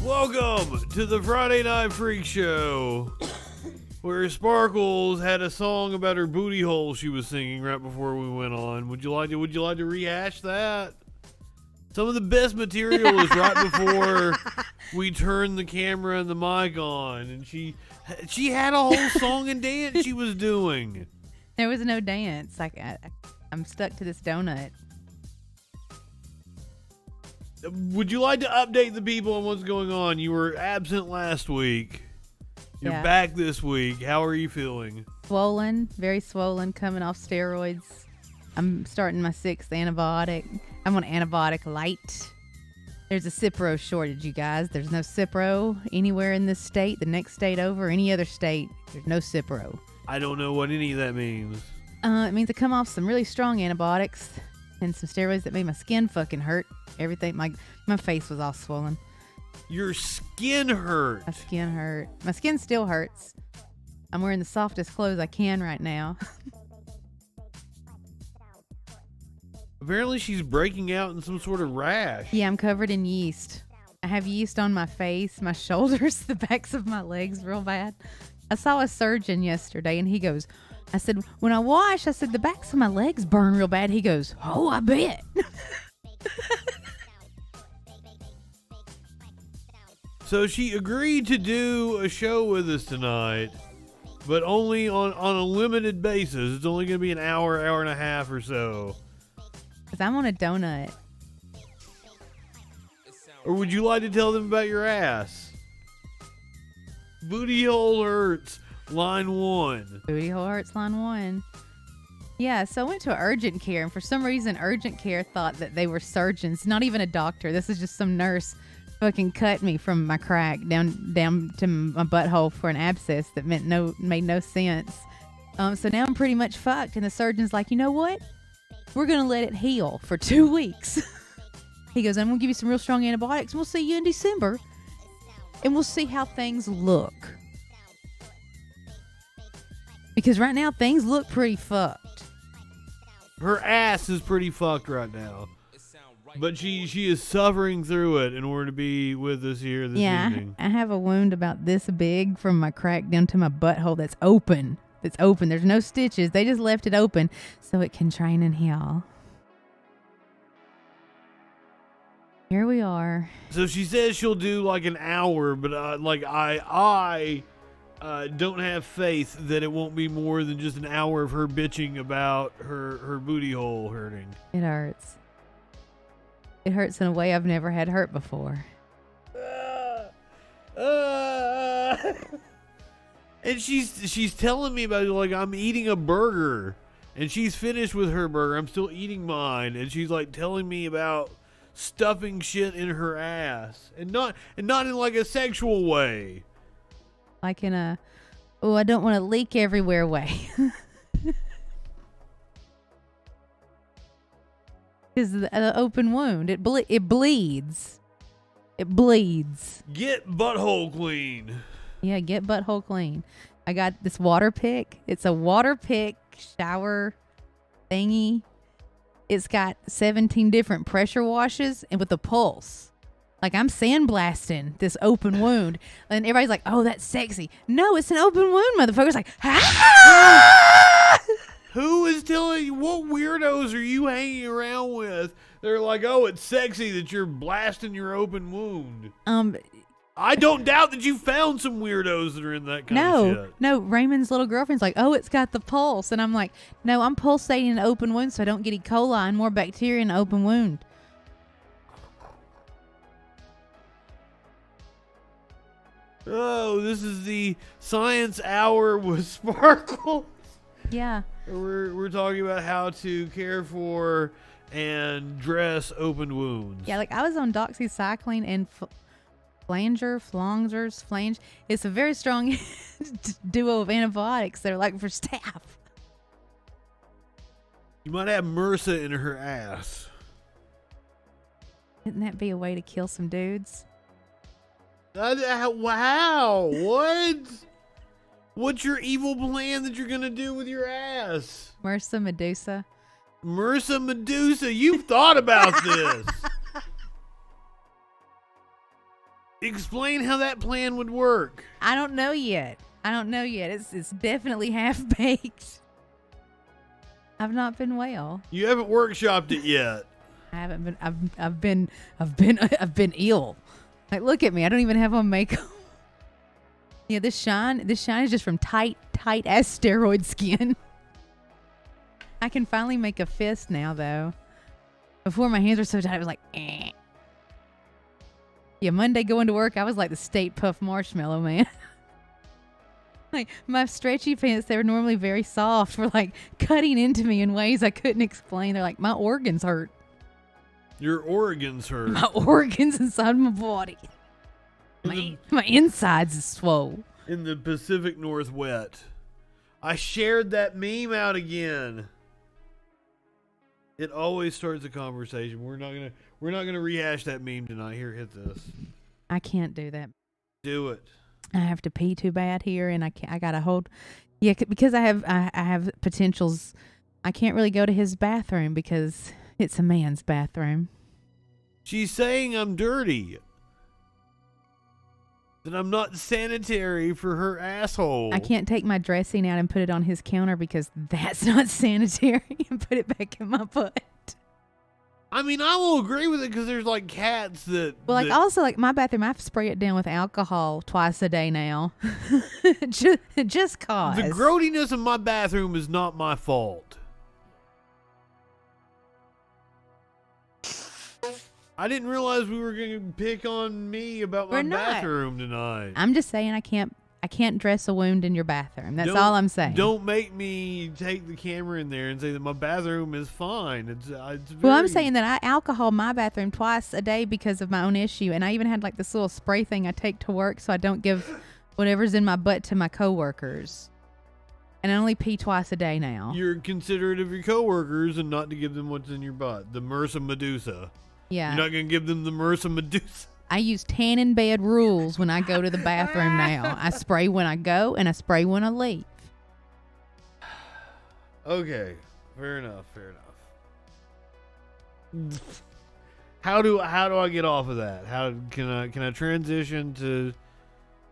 Welcome to the Friday Night Freak Show, where Sparkles had a song about her booty hole she was singing right before we went on. Would you like to rehash that? Some of the best material is right before we turned the camera and the mic on, and she had a whole song and dance she was doing. There was no dance. I'm stuck to this donut. Would you like to update the people on what's going on? You were absent last week. You're back this week. How are you feeling? Swollen, very swollen, coming off steroids. I'm starting my 6th antibiotic. I'm on antibiotic light. There's a Cipro shortage, you guys. There's no Cipro anywhere in this state, the next state over, any other state. There's no Cipro. I don't know what any of that means. It means I come off some really strong antibiotics and some steroids that made my skin fucking hurt. Everything, my face was all swollen. Your skin hurt. My skin hurt. My skin still hurts. I'm wearing the softest clothes I can right now. Apparently she's breaking out in some sort of rash. Yeah, I'm covered in yeast. I have yeast on my face, my shoulders, the backs of my legs real bad. I saw a surgeon yesterday and he goes, I said, when I wash, I said, the backs of my legs burn real bad. He goes, oh, I bet. So she agreed to do a show with us tonight, but only on a limited basis. It's only going to be an hour and a half or so. Because I'm on a donut. Or would you like to tell them about your ass? Booty hole hurts, line 1. Booty hole hurts, line 1. Yeah, so I went to urgent care, and for some reason, urgent care thought that they were surgeons, not even a doctor. This is just some nurse fucking cut me from my crack down to my butthole for an abscess that made no sense. So now I'm pretty much fucked, and the surgeon's like, you know what? We're gonna let it heal for 2 weeks. He goes, I'm gonna give you some real strong antibiotics, and we'll see you in December, and we'll see how things look. Because right now things look pretty fucked. Her ass is pretty fucked right now. But she is suffering through it in order to be with us here this evening. I have a wound about this big from my crack down to my butthole that's open. There's no stitches. They just left it open so it can train and heal. Here we are. So she says she'll do like an hour, but I don't have faith that it won't be more than just an hour of her bitching about her booty hole hurting. It hurts. It hurts in a way I've never had hurt before. And she's telling me about it like I'm eating a burger, and she's finished with her burger. I'm still eating mine, and she's like telling me about stuffing shit in her ass, and not in like a sexual way. Like in a, oh, I don't want to leak everywhere way. Because the open wound, it bleeds. It bleeds. Get butthole clean. Yeah, get butthole clean. I got this water pick. It's a water pick shower thingy. It's got 17 different pressure washes and with a pulse. Like I'm sandblasting this open wound. And everybody's like, oh, that's sexy. No, it's an open wound, motherfucker's like, ah! Who is telling you? What weirdos are you hanging around with? They're like, oh, it's sexy that you're blasting your open wound. I don't doubt that you found some weirdos that are in that kind of shit. No, Raymond's little girlfriend's like, oh, it's got the pulse. And I'm like, no, I'm pulsating an open wound so I don't get E. coli and more bacteria in an open wound. Oh, this is the Science Hour with Sparkle. Yeah. We're talking about how to care for and dress open wounds. Yeah, like I was on doxycycline and flange. It's a very strong duo of antibiotics that are like for staph. You might have MRSA in her ass. Wouldn't that be a way to kill some dudes? Wow. What? What's your evil plan that you're going to do with your ass? MRSA Medusa. MRSA Medusa, you've thought about this. Explain how that plan would work. I don't know yet. It's definitely half baked. I've not been well. You haven't workshopped it yet. I haven't been. I've been ill. Like, look at me. I don't even have on makeup. Yeah, this shine is just from tight ass steroid skin. I can finally make a fist now, though. Before my hands were so tight, I was like, eh. Yeah, Monday going to work, I was like the State Puff Marshmallow Man. Like, my stretchy pants, they were normally very soft, were like cutting into me in ways I couldn't explain. They're like, my organs hurt. Your organs hurt. My organs inside my body. My insides is swole. In the Pacific Northwest. I shared that meme out again. It always starts a conversation. We're not gonna rehash that meme tonight. Here, hit this. I can't do that. Do it. I have to pee too bad here, and I gotta hold. Yeah, because I have potentials. I can't really go to his bathroom because it's a man's bathroom. She's saying I'm dirty. That I'm not sanitary for her asshole. I can't take my dressing out and put it on his counter because that's not sanitary, and put it back in my butt. I mean, I will agree with it because there's like cats that. Well, like also like my bathroom, I have to spray it down with alcohol twice a day now. just cause. The grody-ness of my bathroom is not my fault. I didn't realize we were going to pick on me about my bathroom tonight. I'm just saying I can't dress a wound in your bathroom. That's all I'm saying. Don't make me take the camera in there and say that my bathroom is fine. It's well, I'm saying that I alcohol my bathroom twice a day because of my own issue, and I even had like this little spray thing I take to work so I don't give whatever's in my butt to my coworkers. And I only pee twice a day now. You're considerate of your coworkers and not to give them what's in your butt. The MRSA Medusa. Yeah. You're not going to give them the MRSA Medusa. I use tanning bed rules when I go to the bathroom now. I spray when I go and I spray when I leave. Okay. Fair enough. How do I get off of that? How can I transition to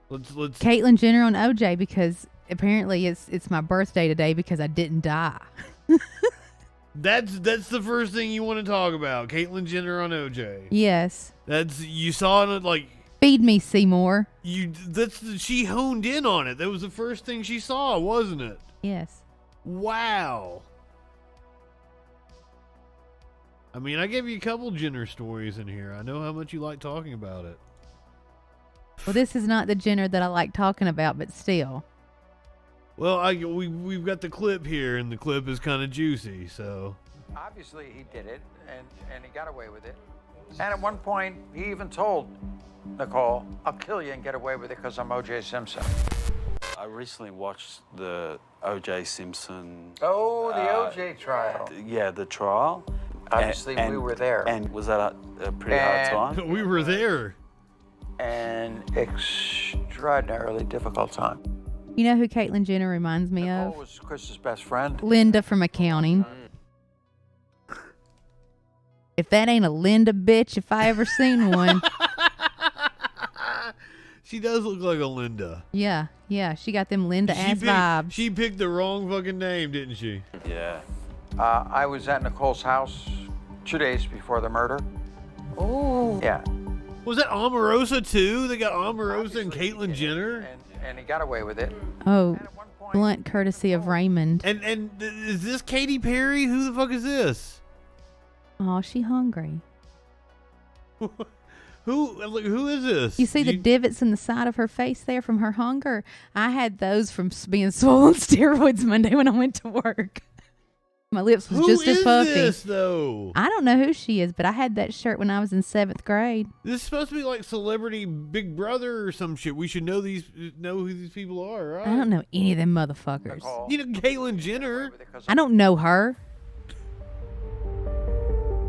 let's Caitlyn Jenner on OJ because apparently it's my birthday today because I didn't die. That's the first thing you want to talk about. Caitlyn Jenner on OJ. Yes. You saw it like Feed me, Seymour. She honed in on it. That was the first thing she saw, wasn't it? Yes. Wow. I mean, I gave you a couple Jenner stories in here. I know how much you like talking about it. Well, this is not the Jenner that I like talking about, but still. Well, we've got the clip here, and the clip is kind of juicy, so. Obviously, he did it, and he got away with it. And at one point, he even told Nicole, I'll kill you and get away with it because I'm O.J. Simpson. I recently watched the O.J. Simpson... Oh, the O.J. trial. Yeah, the trial. Obviously, we were there. And was that a pretty hard time? We were there. An extraordinarily difficult time. You know who Caitlyn Jenner reminds me Nicole of? was Chris's best friend. Linda from accounting. If that ain't a Linda bitch, if I ever seen one. She does look like a Linda. Yeah. She got them Linda ass vibes. She picked the wrong fucking name, didn't she? Yeah. I was at Nicole's house 2 days before the murder. Oh. Yeah. Was that Omarosa too? They got Omarosa and Caitlyn Jenner? And he got away with it. Oh, blunt courtesy of Raymond. And is this Katy Perry? Who the fuck is this? Oh, she hungry. Who is this? You see the divots in the side of her face there from her hunger? I had those from being swollen steroids Monday when I went to work. My lips was just as puffy. Who is this, though? I don't know who she is, but I had that shirt when I was in 7th grade. This is supposed to be like Celebrity Big Brother or some shit. We should know who these people are, right? I don't know any of them motherfuckers. Nicole. You know Caitlyn Jenner. I don't know her.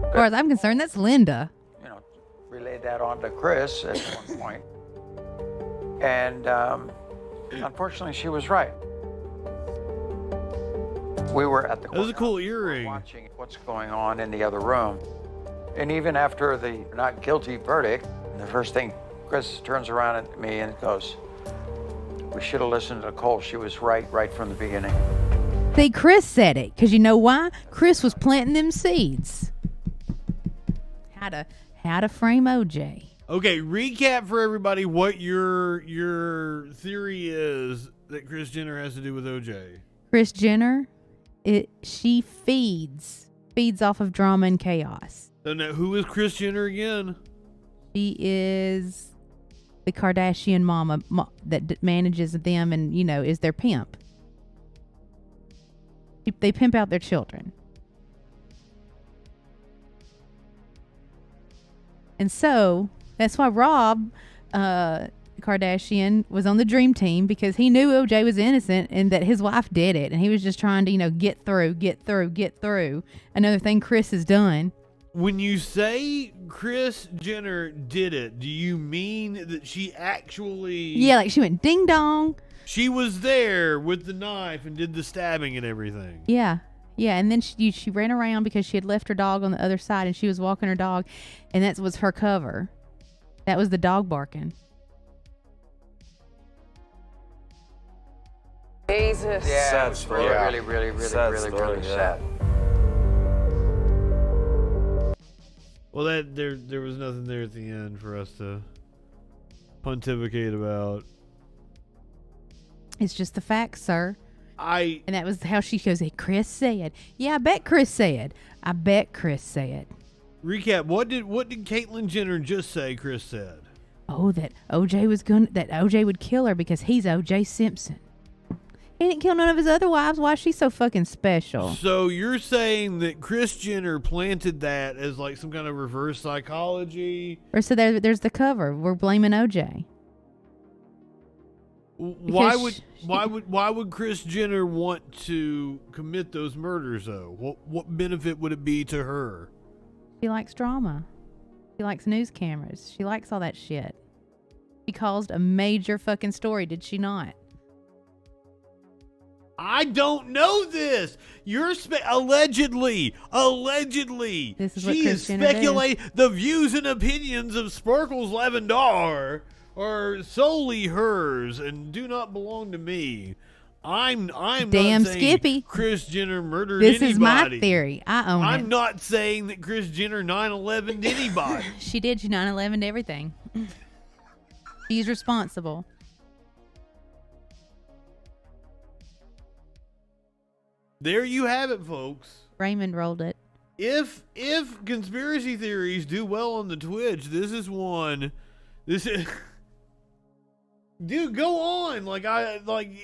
As far as I'm concerned, that's Linda. You know, relayed that on to Chris at one point. And unfortunately, she was right. We were at the That was a cool courthouse, earring. watching what's going on in the other room. And even after the not guilty verdict, the first thing Chris turns around at me and goes, "We should have listened to Nicole. She was right from the beginning." See, Chris said it, because you know why? Chris was planting them seeds. How to frame OJ. Okay, recap for everybody what your theory is that Kris Jenner has to do with OJ. Kris Jenner, she feeds off of drama and chaos. So now, who is Kris Jenner again? She is the Kardashian mama that manages them and, is their pimp. They pimp out their children. And so that's why Rob Kardashian was on the dream team, because he knew OJ was innocent and that his wife did it. And he was just trying to, get through. Another thing Chris has done. When you say Kris Jenner did it, do you mean that she actually... Yeah, like she went ding dong. She was there with the knife and did the stabbing and everything. Yeah. Yeah, and then she ran around because she had left her dog on the other side and she was walking her dog, and that was her cover. That was the dog barking. Jesus. Yeah, Sad it was story. really Sad story, yeah. sad. Well, there was nothing there at the end for us to pontificate about. It's just the facts, sir. And that was how she goes, hey, Chris said. Yeah, I bet Chris said. Recap, what did Caitlyn Jenner just say Chris said? Oh, that OJ would kill her because he's OJ Simpson. He didn't kill none of his other wives. Why is she so fucking special? So you're saying that Kris Jenner planted that as like some kind of reverse psychology? Or so there's the cover. We're blaming OJ. Why would Kris Jenner want to commit those murders though? What benefit would it be to her? She likes drama. She likes news cameras. She likes all that shit. She caused a major fucking story, did she not? I don't know this. You're allegedly. This is what She is Kris Jenner speculating. The views and opinions of Sparkles Lavendar are solely hers and do not belong to me. I'm damn not saying Skippy. Kris Jenner murdered This anybody. is my theory. I own it. I'm not saying that Kris Jenner 9/11'd anybody. She did. She 9/11'd everything. She's responsible. There you have it, folks. Raymond rolled it. If conspiracy theories do well on the Twitch, this is one. This is dude, go on.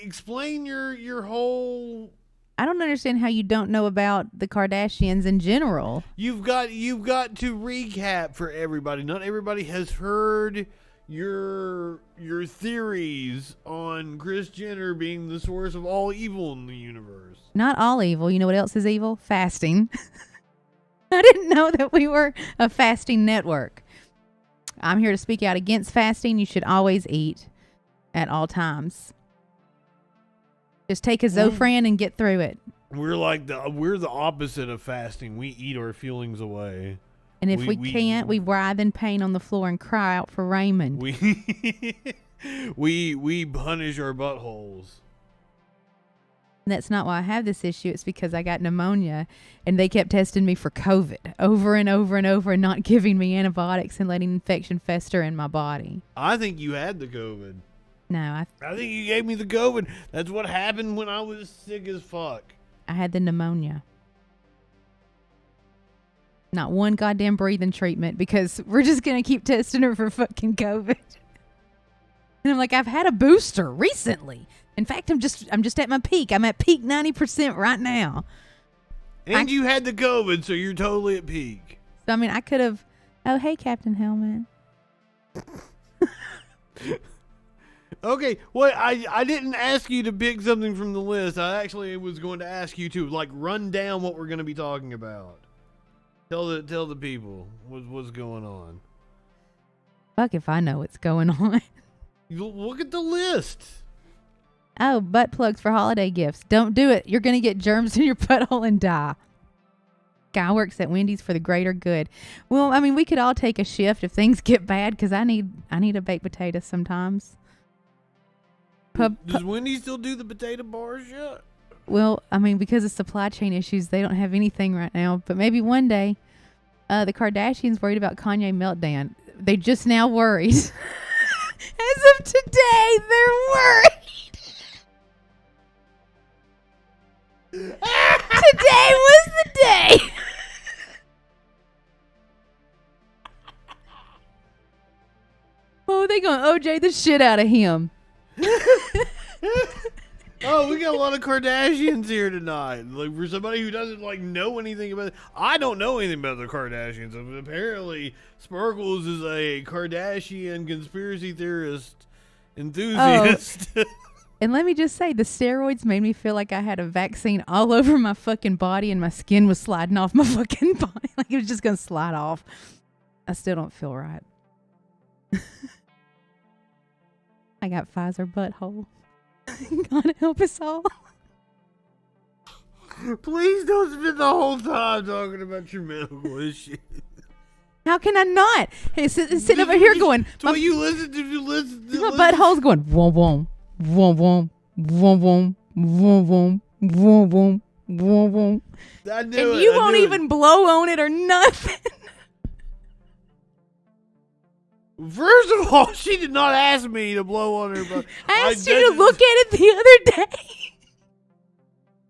Explain your whole. I don't understand how you don't know about the Kardashians in general. You've got to recap for everybody. Not everybody has heard your theories on Kris Jenner being the source of all evil in the universe. Not all evil. You know what else is evil? Fasting. I didn't know that we were a fasting network. I'm here to speak out against fasting. You should always eat at all times. Just take a Zofran and get through it. We're the opposite of fasting. We eat our feelings away. And if we can't, we writhe in pain on the floor and cry out for Raymond. We punish our buttholes. And that's not why I have this issue. It's because I got pneumonia and they kept testing me for COVID over and over and over and not giving me antibiotics and letting infection fester in my body. I think you had the COVID. No, I think you gave me the COVID. That's what happened when I was sick as fuck. I had the pneumonia. Not one goddamn breathing treatment because we're just going to keep testing her for fucking COVID. And I'm like, I've had a booster recently. In fact, I'm just at my peak. I'm at peak 90% right now. And you had the COVID, so you're totally at peak. So, I mean, I could have... Oh, hey, Captain Hellman. Okay, well, I didn't ask you to pick something from the list. I actually was going to ask you to, run down what we're going to be talking about. Tell the people what's going on. Fuck if I know what's going on. You look at the list. Oh, butt plugs for holiday gifts. Don't do it. You're going to get germs in your butthole and die. Guy works at Wendy's for the greater good. Well, I mean, we could all take a shift if things get bad because I need a baked potato sometimes. Does Wendy's still do the potato bars yet? Well, I mean, because of supply chain issues, they don't have anything right now. But maybe one day, the Kardashians worried about Kanye meltdown. They just now worried. As of today, they're worried. Today was the day. Oh, they gonna OJ the shit out of him. Oh, we got a lot of Kardashians here tonight. Like, for somebody who doesn't know anything about it, I don't know anything about the Kardashians. Apparently, Sparkles is a Kardashian conspiracy theorist enthusiast. Oh. And let me just say, the steroids made me feel like I had a vaccine all over my fucking body and my skin was sliding off my fucking body. Like it was just gonna slide off. I still don't feel right. I got Pfizer butthole. God help us all. Please don't spend the whole time talking about your medical issues. How can I not? Hey, sitting over here going. So you listen to. My butthole's going. Wom wom, wom wom, wom wom, wom wom, wom wom, wom wom. And you won't even blow on it or nothing. First of all, she did not ask me to blow on her. But I asked you to look at it the other day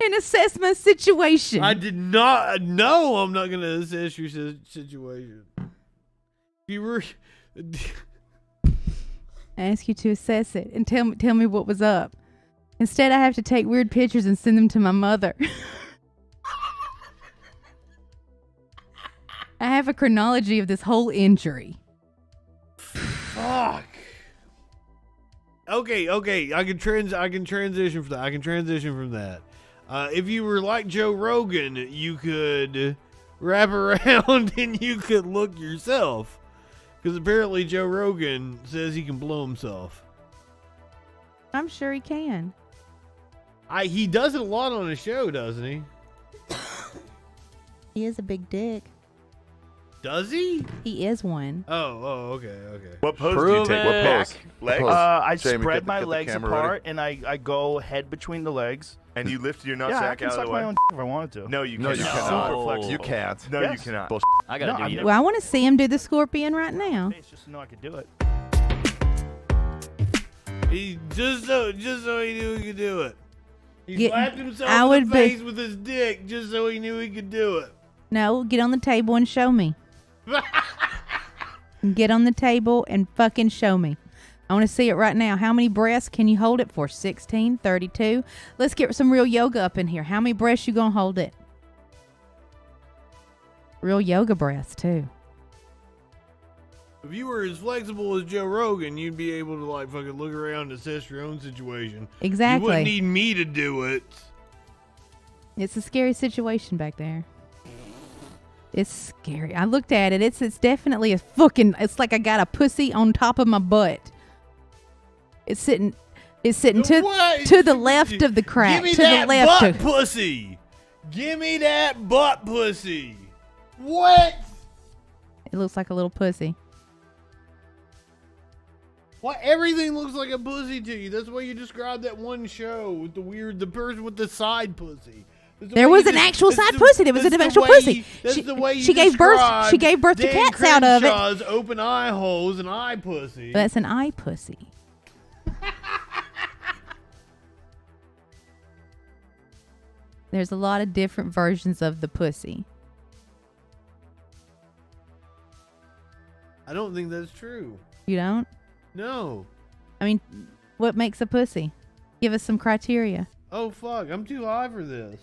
and assess my situation. I did not. No, I'm not going to assess your situation. You were. I asked you to assess it and tell me what was up. Instead, I have to take weird pictures and send them to my mother. I have a chronology of this whole injury. Fuck. Okay. I can transition from that. If you were like Joe Rogan, you could wrap around and you could look yourself. Because apparently Joe Rogan says he can blow himself. I'm sure he can. He does it a lot on his show, doesn't he? He is a big dick. Does he? He is one. Oh, okay. What pose do you take? What pose? Legs? I Jamie, spread get my the legs camera apart ready. and I go head between the legs. And you lift your nutsack Yeah, I can out of suck the my way? own if I wanted to. No, you No, cannot. you Super cannot. flexible. You can't. No, Yes. you cannot. Bullshit. I gotta do you. Well, I want to see him do the scorpion right now. Just to know I could do it. Just so he knew he could do it. He slapped himself I in would the face with his dick just so he knew he could do it. No, get on the table and show me. Get on the table and fucking show me. I want to see it right now. How many breaths can you hold it for? 16, 32? Let's get some real yoga up in here. How many breaths you gonna hold it? Real yoga breaths too. If you were as flexible as Joe Rogan, you'd be able to fucking look around and assess your own situation. Exactly. You wouldn't need me to do it. It's a scary situation back there. It's scary. I looked at it. It's definitely a fucking. It's like I got a pussy on top of my butt. It's sitting to the left of the crack. Give me to that the left. butt pussy. Give me that butt pussy. What? It looks like a little pussy. What? Everything looks like a pussy to you. That's why you described that one show with the person with the side pussy. There was an actual side pussy. There was an actual pussy. That's the way you she gave birth. She described gave birth to Dan cats out of it. Crenshaw's open eye holes and eye pussy. That's an eye pussy. There's a lot of different versions of the pussy. I don't think that's true. You don't? No. I mean, what makes a pussy? Give us some criteria. Oh fuck! I'm too high for this.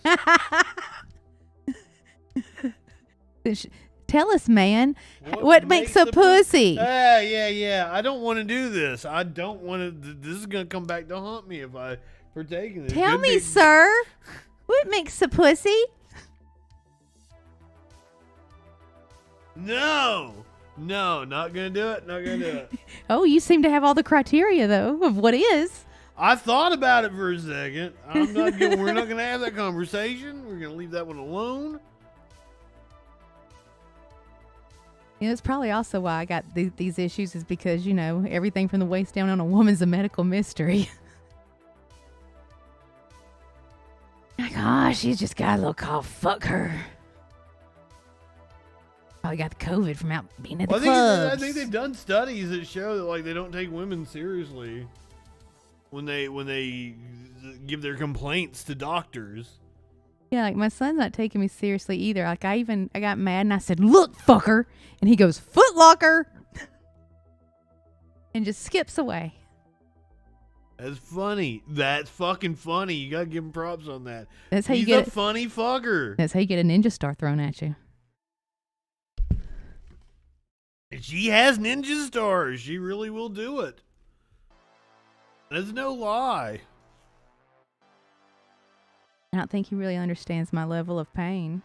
Tell us, man. What makes a pussy? Yeah. I don't want to do this. I don't want to. This is gonna come back to haunt me if I partake in this. Tell me, sir. What makes a pussy? No, not gonna do it. Oh, you seem to have all the criteria though of what is. I thought about it for a second. We're not gonna have that conversation. We're gonna leave that one alone. You know, it's probably also why I got these issues is because, you know, everything from the waist down on a woman's a medical mystery. Like, oh, she's just got a little cough. Fuck her. Probably got the COVID from out being at the clubs. I think they've done studies that show that like they don't take women seriously when they give their complaints to doctors. Yeah, like my son's not taking me seriously either. Like I got mad and I said, "Look, fucker," and he goes, "Foot Locker," and just skips away. That's funny. That's fucking funny. You gotta give him props on that. That's how He's you get a funny fucker. That's how you get a ninja star thrown at you. She has ninja stars. She really will do it. That's no lie. I don't think he really understands my level of pain.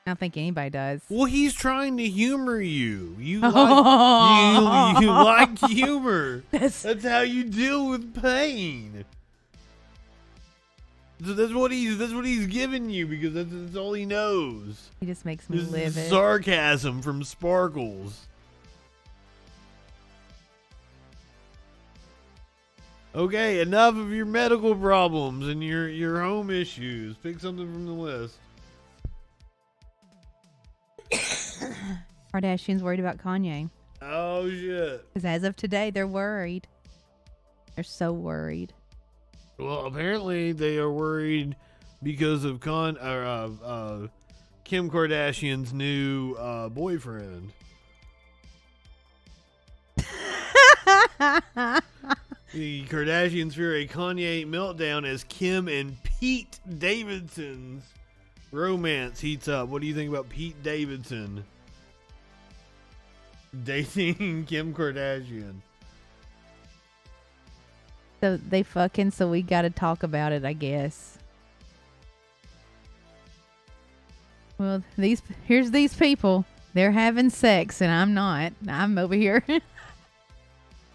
I don't think anybody does. Well, he's trying to humor you. You like you like humor. That's how you deal with pain. So that's what he's giving you because that's all he knows. He just makes me This live is it. sarcasm from Sparkles. Okay, enough of your medical problems and your home issues. Pick something from the list. Kardashians worried about Kanye. Oh shit. Because as of today, they're worried. They're so worried. Well, apparently they are worried because of Kim Kardashian's new boyfriend. The Kardashians fear a Kanye meltdown as Kim and Pete Davidson's romance heats up. What do you think about Pete Davidson dating Kim Kardashian? So they fucking, so we gotta talk about it, I guess. Well, here's these people. They're having sex and I'm not. I'm over here.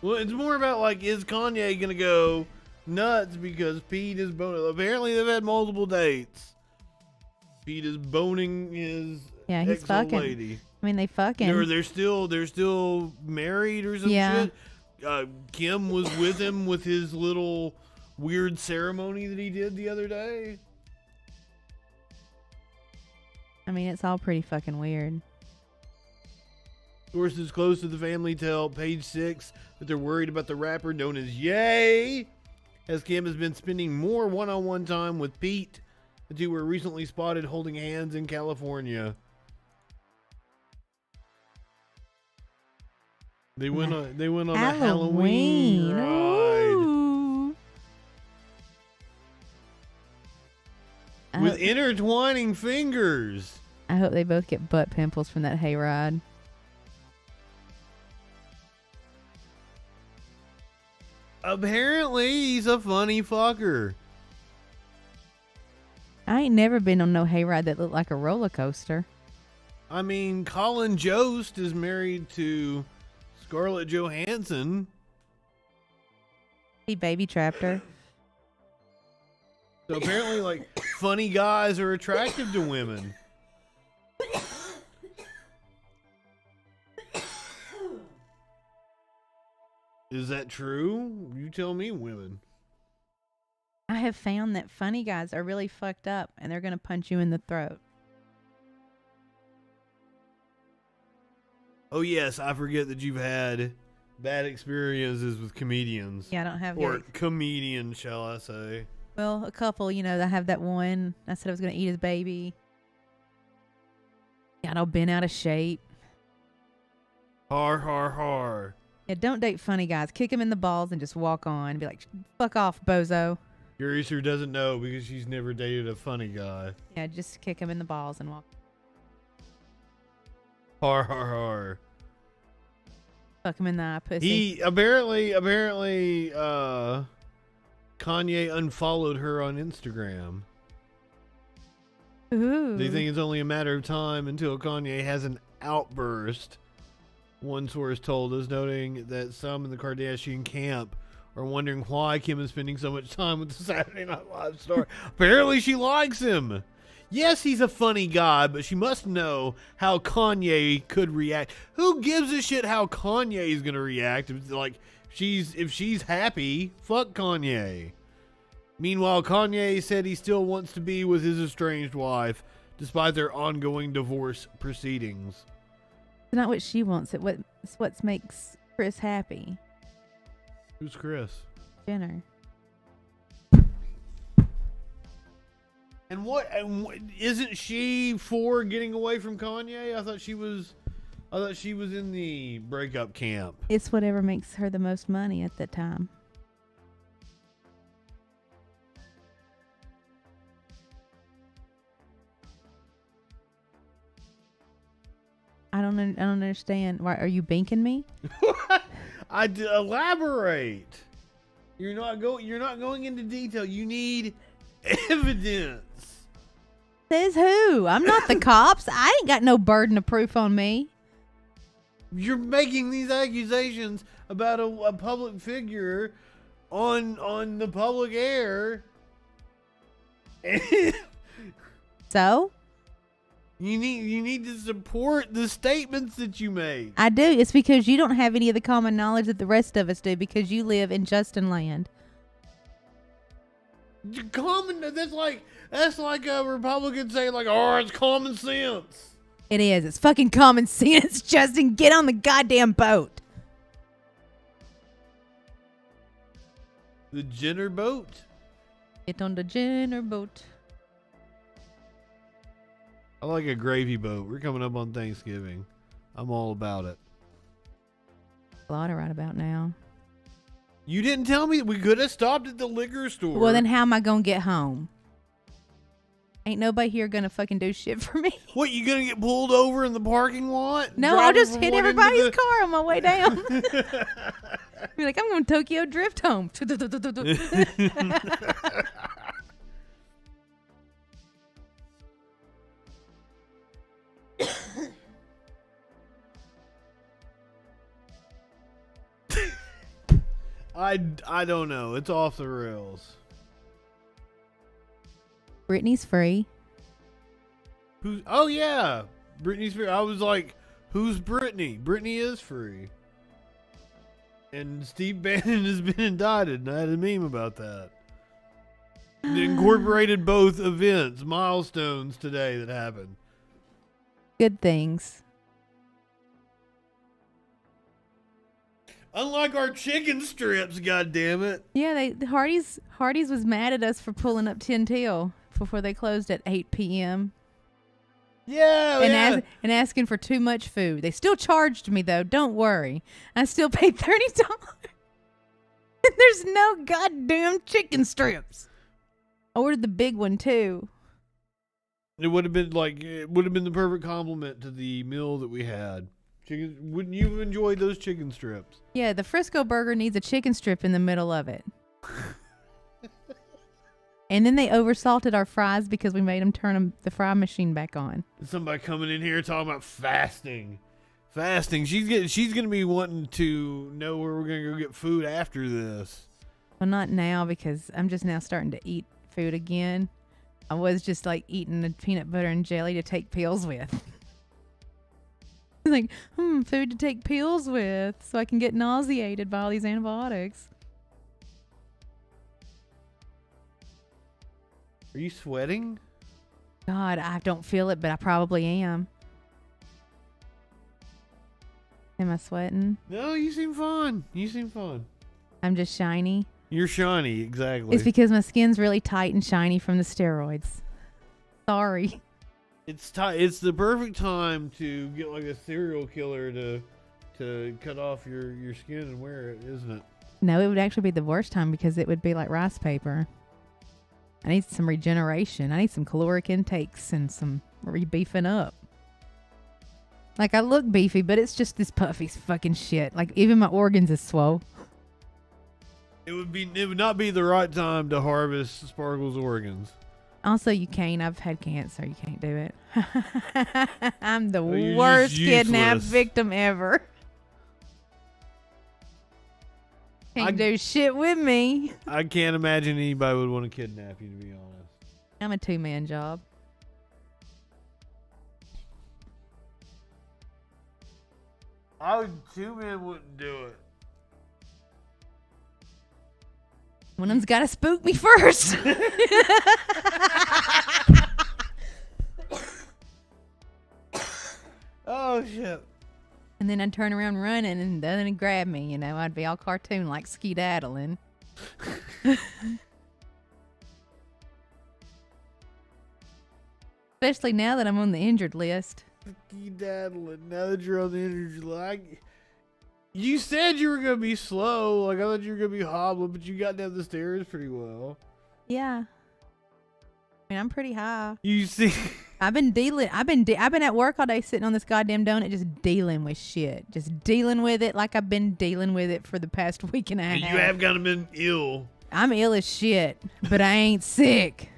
Well, it's more about like, is Kanye gonna go nuts because Pete is boning? Apparently, they've had multiple dates. Pete is boning his he's fucking. lady. I mean, they fucking. They're still married or some shit. Kim was with him with his little weird ceremony that he did the other day. I mean, it's all pretty fucking weird. Sources close to the family tell Page 6 that they're worried about the rapper known as Ye, as Kim has been spending more one-on-one time with Pete. The two were recently spotted holding hands in California. They went on a Halloween ride. Ooh. With intertwining fingers. I hope they both get butt pimples from that hayride. Apparently, he's a funny fucker. I ain't never been on no hayride that looked like a roller coaster. I mean, Colin Jost is married to Scarlett Johansson. He baby trapped her. So apparently, like, funny guys are attractive to women. Is that true? You tell me, women. I have found that funny guys are really fucked up and they're going to punch you in the throat. Oh, yes, I forget that you've had bad experiences with comedians. Yeah, I don't have Or good. comedians, shall I say. Well, a couple, you know, I have that one. I said I was going to eat his baby. Got all bent out of shape. Har, har, har. Yeah, don't date funny guys. Kick him in the balls and just walk on. Be like, fuck off, bozo. Guriser doesn't know because she's never dated a funny guy. Yeah, just kick him in the balls and walk. Har, har, har. Fuck him in the eye, pussy. He apparently, Kanye unfollowed her on Instagram. Ooh. They think it's only a matter of time until Kanye has an outburst. One source told us, noting that some in the Kardashian camp are wondering why Kim is spending so much time with the Saturday Night Live star. Apparently she likes him. Yes, he's a funny guy, but she must know how Kanye could react. Who gives a shit how Kanye is gonna react? Like, if she's happy, fuck Kanye. Meanwhile, Kanye said he still wants to be with his estranged wife, despite their ongoing divorce proceedings. It's not what she wants. It's what makes Chris happy. Who's Chris? Jenner. And what isn't she for getting away from Kanye? I thought she was in the breakup camp. It's whatever makes her the most money at that time. I don't understand. Why are you banking me? Elaborate. You're not going into detail. You need evidence. Says who? I'm not the cops. I ain't got no burden of proof on me. You're making these accusations about a public figure on the public air. So? You need to support the statements that you make. I do. It's because you don't have any of the common knowledge that the rest of us do because you live in Justin land. That's like a Republican saying like, "Oh, it's common sense." It is. It's fucking common sense. Justin, get on the goddamn boat. The Jenner boat? Get on the Jenner boat. I like a gravy boat. We're coming up on Thanksgiving. I'm all about it. A lot right about now. You didn't tell me that we could have stopped at the liquor store. Well, then how am I going to get home? Ain't nobody here going to fucking do shit for me. What, you going to get pulled over in the parking lot? No, I'll just hit everybody's car on my way down. Be like, I'm going to Tokyo Drift home. I don't know. It's off the rails. Britney's free. Oh yeah, Britney's free. I was like, who's Britney? Britney is free. And Steve Bannon has been indicted, and I had a meme about that. It incorporated both events, milestones today that happened. Good things. Unlike our chicken strips, goddammit. Yeah, Hardee's was mad at us for pulling up 10 till before they closed at 8 p.m. Yeah, and asking for too much food. They still charged me though. Don't worry, I still paid $30. And there's no goddamn chicken strips. I ordered the big one too. It would have been the perfect complement to the meal that we had. Wouldn't you have enjoyed those chicken strips? Yeah, the Frisco burger needs a chicken strip in the middle of it. And then they oversalted our fries because we made them turn the fry machine back on. Somebody coming in here talking about fasting. She's gonna be wanting to know where we're gonna go get food after this. Well, not now because I'm just now starting to eat food again. I was just like eating the peanut butter and jelly to take pills with. Like, food to take pills with so I can get nauseated by all these antibiotics. Are you sweating? God, I don't feel it, but I probably am. Am I sweating? No, you seem fine. I'm just shiny. You're shiny, exactly. It's because my skin's really tight and shiny from the steroids. Sorry. It's the perfect time to get like a serial killer to cut off your skin and wear it, isn't it? No, it would actually be the worst time because it would be like rice paper. I need some regeneration. I need some caloric intakes and some beefing up. Like, I look beefy, but it's just this puffy fucking shit. Like, even my organs is swole. It would not be the right time to harvest Sparkle's organs. Also, you can't. I've had cancer. You can't do it. I'm the worst kidnapped victim ever. Can't do shit with me. I can't imagine anybody would want to kidnap you, to be honest. I'm a two-man job. Two men wouldn't do it. One of them's got to spook me first. Oh, shit. And then I'd turn around running and then it'd grab me, you know. I'd be all cartoon like skedaddling. Especially now that I'm on the injured list. Skedaddling. Now that you're on the injured list. You said you were going to be slow. Like, I thought you were going to be hobbling, but you got down the stairs pretty well. Yeah. I mean, I'm pretty high. You see... I've been at work all day sitting on this goddamn donut just dealing with shit. Just dealing with it like I've been dealing with it for the past week and a half. You have kind of been ill. I'm ill as shit, but I ain't sick.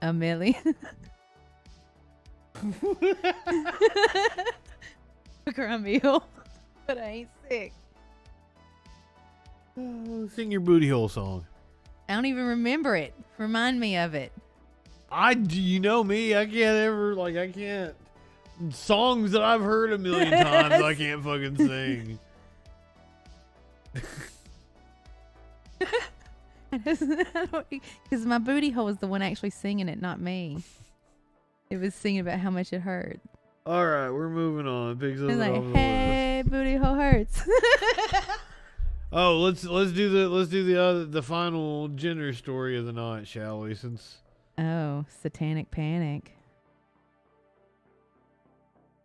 Millie. I'm ill, but I ain't sick. Sing your booty hole song. I don't even remember it. Remind me of it. You know me. I can't. Songs that I've heard a million times, I can't fucking sing. Because my booty hole was the one actually singing it, not me. It was singing about how much it hurt. All right, we're moving on. Picks It was like, hey, booty hole hurts. Oh, let's do the final gender story of the night, shall we? Satanic panic.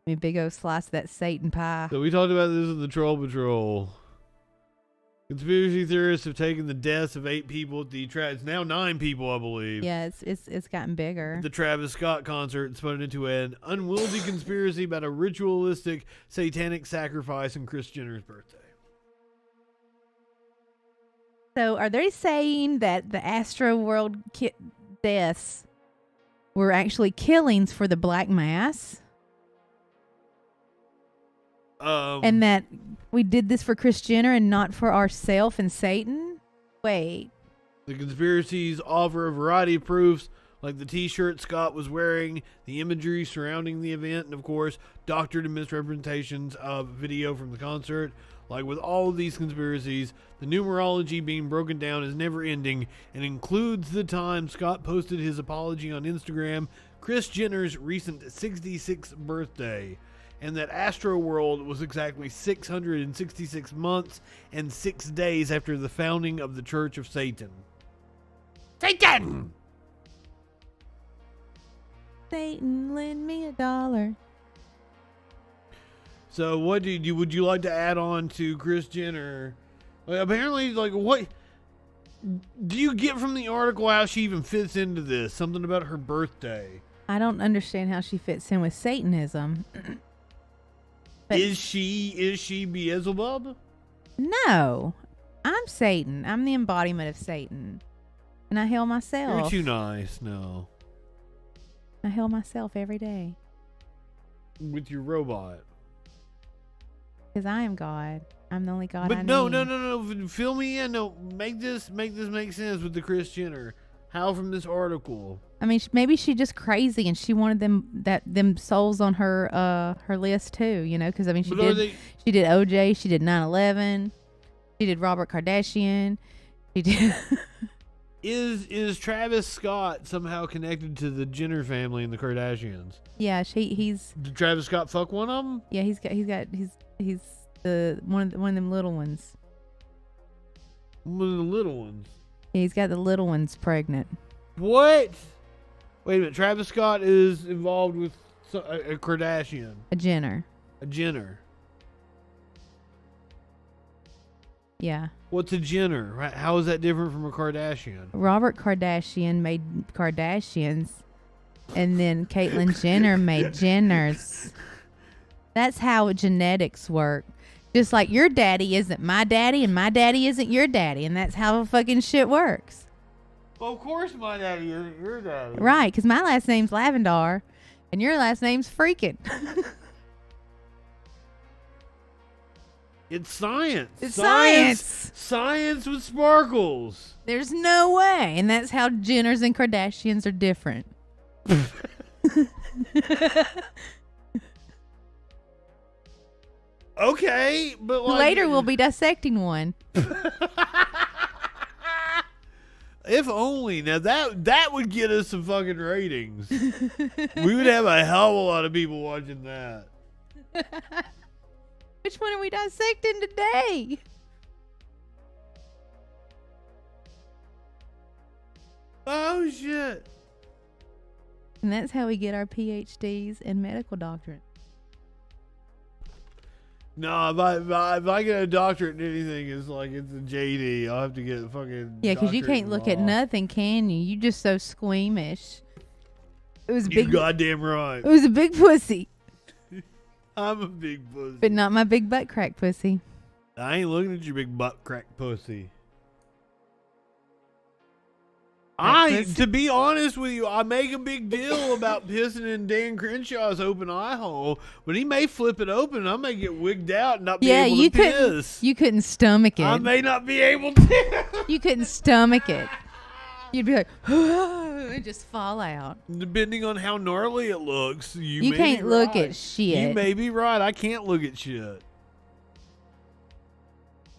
I mean, big old slice of that Satan pie. So we talked about this in the Troll Patrol. Conspiracy theorists have taken the deaths of 8 people at the it's now 9 people, I believe. Yeah, it's gotten bigger. The Travis Scott concert and spun it into an unwieldy conspiracy about a ritualistic satanic sacrifice on Kris Jenner's birthday. So are they saying that the Astro World deaths were actually killings for the Black Mass? And that we did this for Kris Jenner and not for ourself and Satan? Wait. The conspiracies offer a variety of proofs, like the t-shirt Scott was wearing, the imagery surrounding the event, and of course, doctored and misrepresentations of video from the concert. Like with all of these conspiracies, the numerology being broken down is never ending and includes the time Scott posted his apology on Instagram, Kris Jenner's recent 66th birthday, and that Astroworld was exactly 666 months and 6 days after the founding of the Church of Satan. Satan! Satan, lend me $1. So what would you like to add on to Kris Jenner? Like, apparently, like, what do you get from the article how she even fits into this? Something about her birthday. I don't understand how she fits in with Satanism. Is she Beelzebub? No. I'm Satan. I'm the embodiment of Satan. And I hail myself. You're too nice, no. I hail myself every day. With your robot. Because I am God. I'm the only God But I no, need. fill me in. No, make this make sense with the Kris Jenner. How from this article? I mean, maybe she's just crazy and she wanted them souls on her list too, you know, because I mean she did OJ, she did 9/11, she did Robert Kardashian, she did. Is Travis Scott somehow connected to the Jenner family and the Kardashians? Yeah, he's. Did Travis Scott fuck one of them? Yeah, he's the one of them little ones. One of the little ones. Yeah, he's got the little ones pregnant. What? Wait a minute. Travis Scott is involved with a Kardashian. A Jenner. A Jenner. Yeah. What's a Jenner? Right? How is that different from a Kardashian? Robert Kardashian made Kardashians, and then Caitlyn Jenner made Jenners. That's how genetics work. Just like your daddy isn't my daddy, and my daddy isn't your daddy, and that's how fucking shit works. Well, of course my daddy isn't your daddy. Right, because my last name's Lavendar, and your last name's Freakin. It's science. It's science. Science with sparkles. There's no way. And that's how Jenners and Kardashians are different. Okay, but like, Later we'll be dissecting one. If only. Now that would get us some fucking ratings. We would have a hell of a lot of people watching that. Which one are we dissecting today? Oh shit. And that's how we get our PhDs and medical doctorate. No, if I get a doctorate in anything, it's like it's a JD. I'll have to get a fucking Yeah, because you doctorate can't in look at law. nothing, can you? You just so squeamish. It was a You big. goddamn right. It was a big pussy, I'm a big pussy. but not my big butt crack pussy. I ain't looking at your big butt crack pussy. To be honest with you, I make a big deal about pissing in Dan Crenshaw's open eye hole, but he may flip it open and I may get wigged out and not be Yeah, able you to couldn't. piss. You couldn't stomach it. I may not be able to. You couldn't stomach it. You'd be like, and just fall out. Depending on how gnarly it looks, you You may can't be look right. at shit. You may be right. I can't look at shit.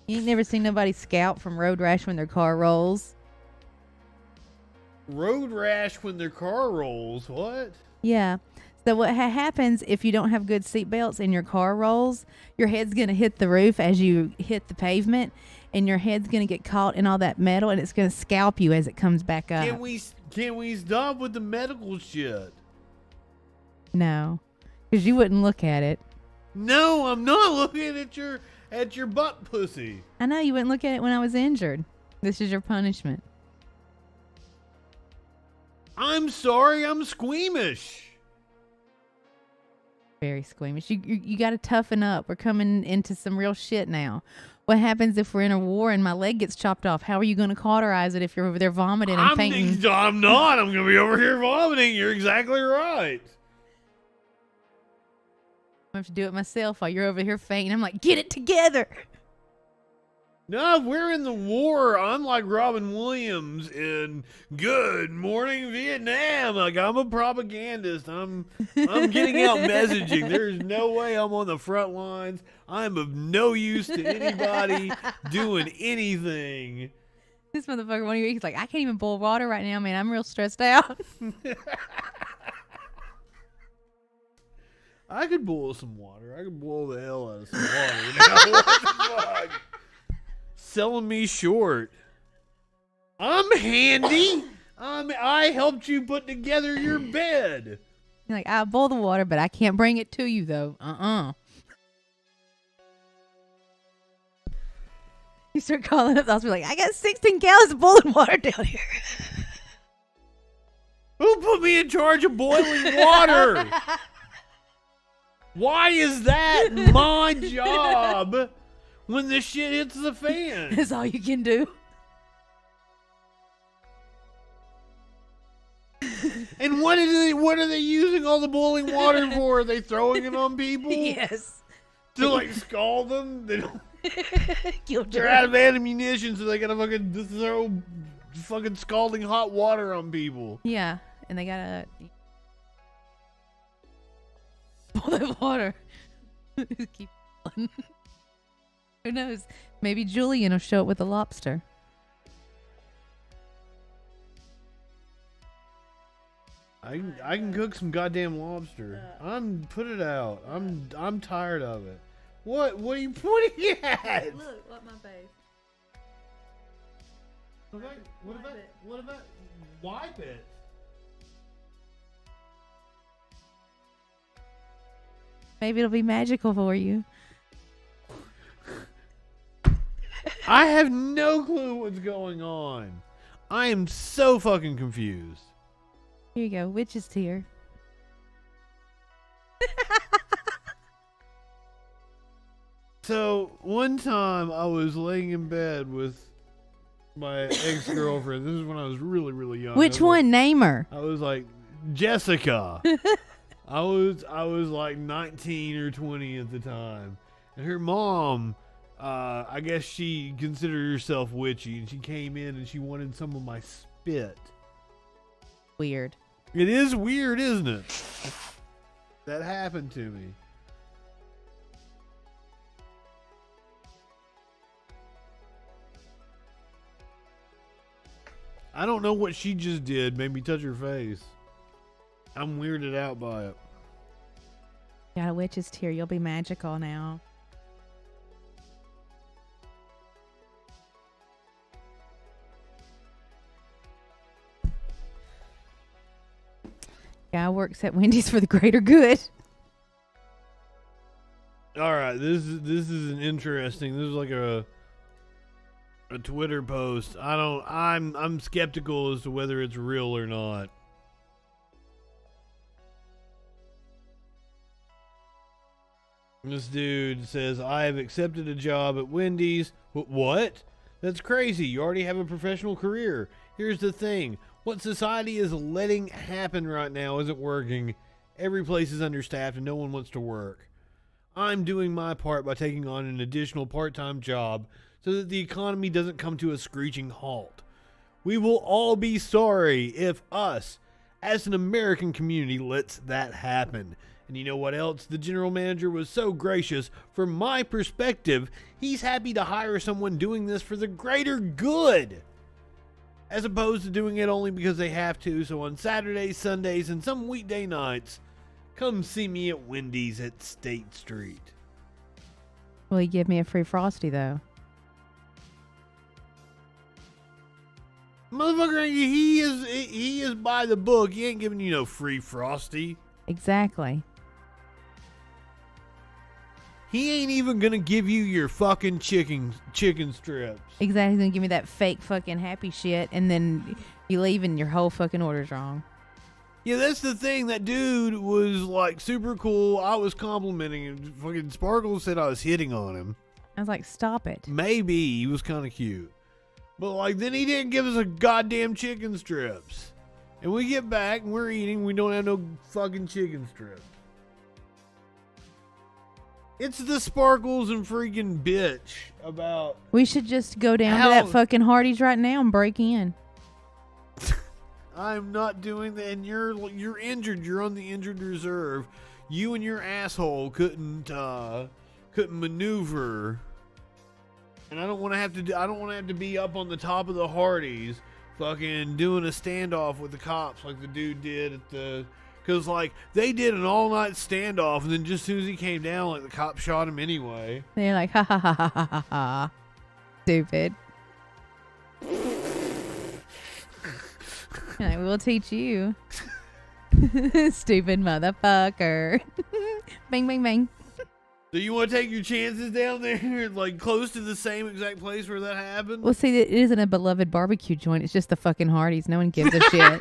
You ain't never seen nobody scalp from road rash when their car rolls. Road rash when their car rolls. What? Yeah. So what happens if you don't have good seat belts and your car rolls? Your head's gonna hit the roof as you hit the pavement, and your head's gonna get caught in all that metal, and it's gonna scalp you as it comes back up. Can we stop with the medical shit? No, because you wouldn't look at it. No, I'm not looking at your butt pussy. I know you wouldn't look at it when I was injured. This is your punishment. I'm sorry, I'm squeamish. Very squeamish. You got to toughen up. We're coming into some real shit now. What happens if we're in a war and my leg gets chopped off? How are you going to cauterize it if you're over there vomiting and fainting? I'm not. I'm going to be over here vomiting. You're exactly right. I have to do it myself while you're over here fainting. I'm like, get it together. No, if we're in the war, I'm like Robin Williams in Good Morning Vietnam. Like, I'm a propagandist. I'm getting out messaging. There's no way I'm on the front lines. I'm of no use to anybody doing anything. This motherfucker, one of you, he's like, I can't even boil water right now, man. I'm real stressed out. I could boil some water. I could boil the hell out of some water. Now, what the fuck? Selling me short. I'm handy. I helped you put together your bed. You're like, I'll boil the water, but I can't bring it to you, though. You start calling up the hospital, like, I got 16 gallons of boiling water down here. Who put me in charge of boiling water? Why is that my job when the shit hits the fan? That's all you can do. And what are they using all the boiling water for? Are they throwing it on people? Yes. To like scald them? They don't. They're They're out of ammunition, so they gotta fucking throw fucking scalding hot water on people. Yeah, and they gotta boil that water. Keep going. Who knows? Maybe Julian will show up with a lobster. I can cook some goddamn lobster. Put it out. I'm tired of it. What are you pointing at? Look, what my face. What about wipe it? Maybe it'll be magical for you. I have no clue what's going on. I am so fucking confused. Here you go, witch's tear. So one time I was laying in bed with my ex-girlfriend. This is when I was really, really young. Which one? Name her. I was like Jessica. I was like 19 or 20 at the time, and her mom, I guess she considered herself witchy, and she came in and she wanted some of my spit. Weird. It is weird, isn't it? That happened to me. I don't know what she just did. Made me touch her face. I'm weirded out by it. Got a witch's tear. You'll be magical now. Guy works at Wendy's for the greater good. All right, this is an interesting. This is like a Twitter post. I'm skeptical as to whether it's real or not. This dude says, I have accepted a job at Wendy's. What? That's crazy. You already have a professional career. Here's the thing. What society is letting happen right now isn't working. Every place is understaffed and no one wants to work. I'm doing my part by taking on an additional part-time job so that the economy doesn't come to a screeching halt. We will all be sorry if us, as an American community, lets that happen. And you know what else? The general manager was so gracious. From my perspective, he's happy to hire someone doing this for the greater good, as opposed to doing it only because they have to. So on Saturdays, Sundays, and some weekday nights, come see me at Wendy's at State Street. Will he give me a free Frosty, though? Motherfucker, he is by the book. He ain't giving you no free Frosty. Exactly. He ain't even gonna give you your fucking chicken strips. Exactly. He's gonna give me that fake fucking happy shit, and then you leave and your whole fucking order's wrong. Yeah, that's the thing. That dude was like super cool. I was complimenting him. Fucking Sparkle said I was hitting on him. I was like, stop it. Maybe he was kind of cute, but like then he didn't give us a goddamn chicken strips. And we get back and we're eating. We don't have no fucking chicken strips. It's the Sparkles and freaking bitch about. We should just go down to that fucking Hardee's right now and break in. I'm not doing that, and you're injured. You're on the injured reserve. You and your asshole couldn't maneuver, and I don't want to have to. I don't want to have to be up on the top of the Hardee's, fucking doing a standoff with the cops like the dude did at the. Because, like, they did an all-night standoff, and then just as soon as he came down, like, the cop shot him anyway. They're like, ha, ha, ha, ha, ha, ha, ha. Stupid. Like, we'll teach you. Stupid motherfucker. Bang, bang, bang. Do you want to take your chances down there, like, close to the same exact place where that happened? Well, see, it isn't a beloved barbecue joint. It's just the fucking Hardee's. No one gives a shit.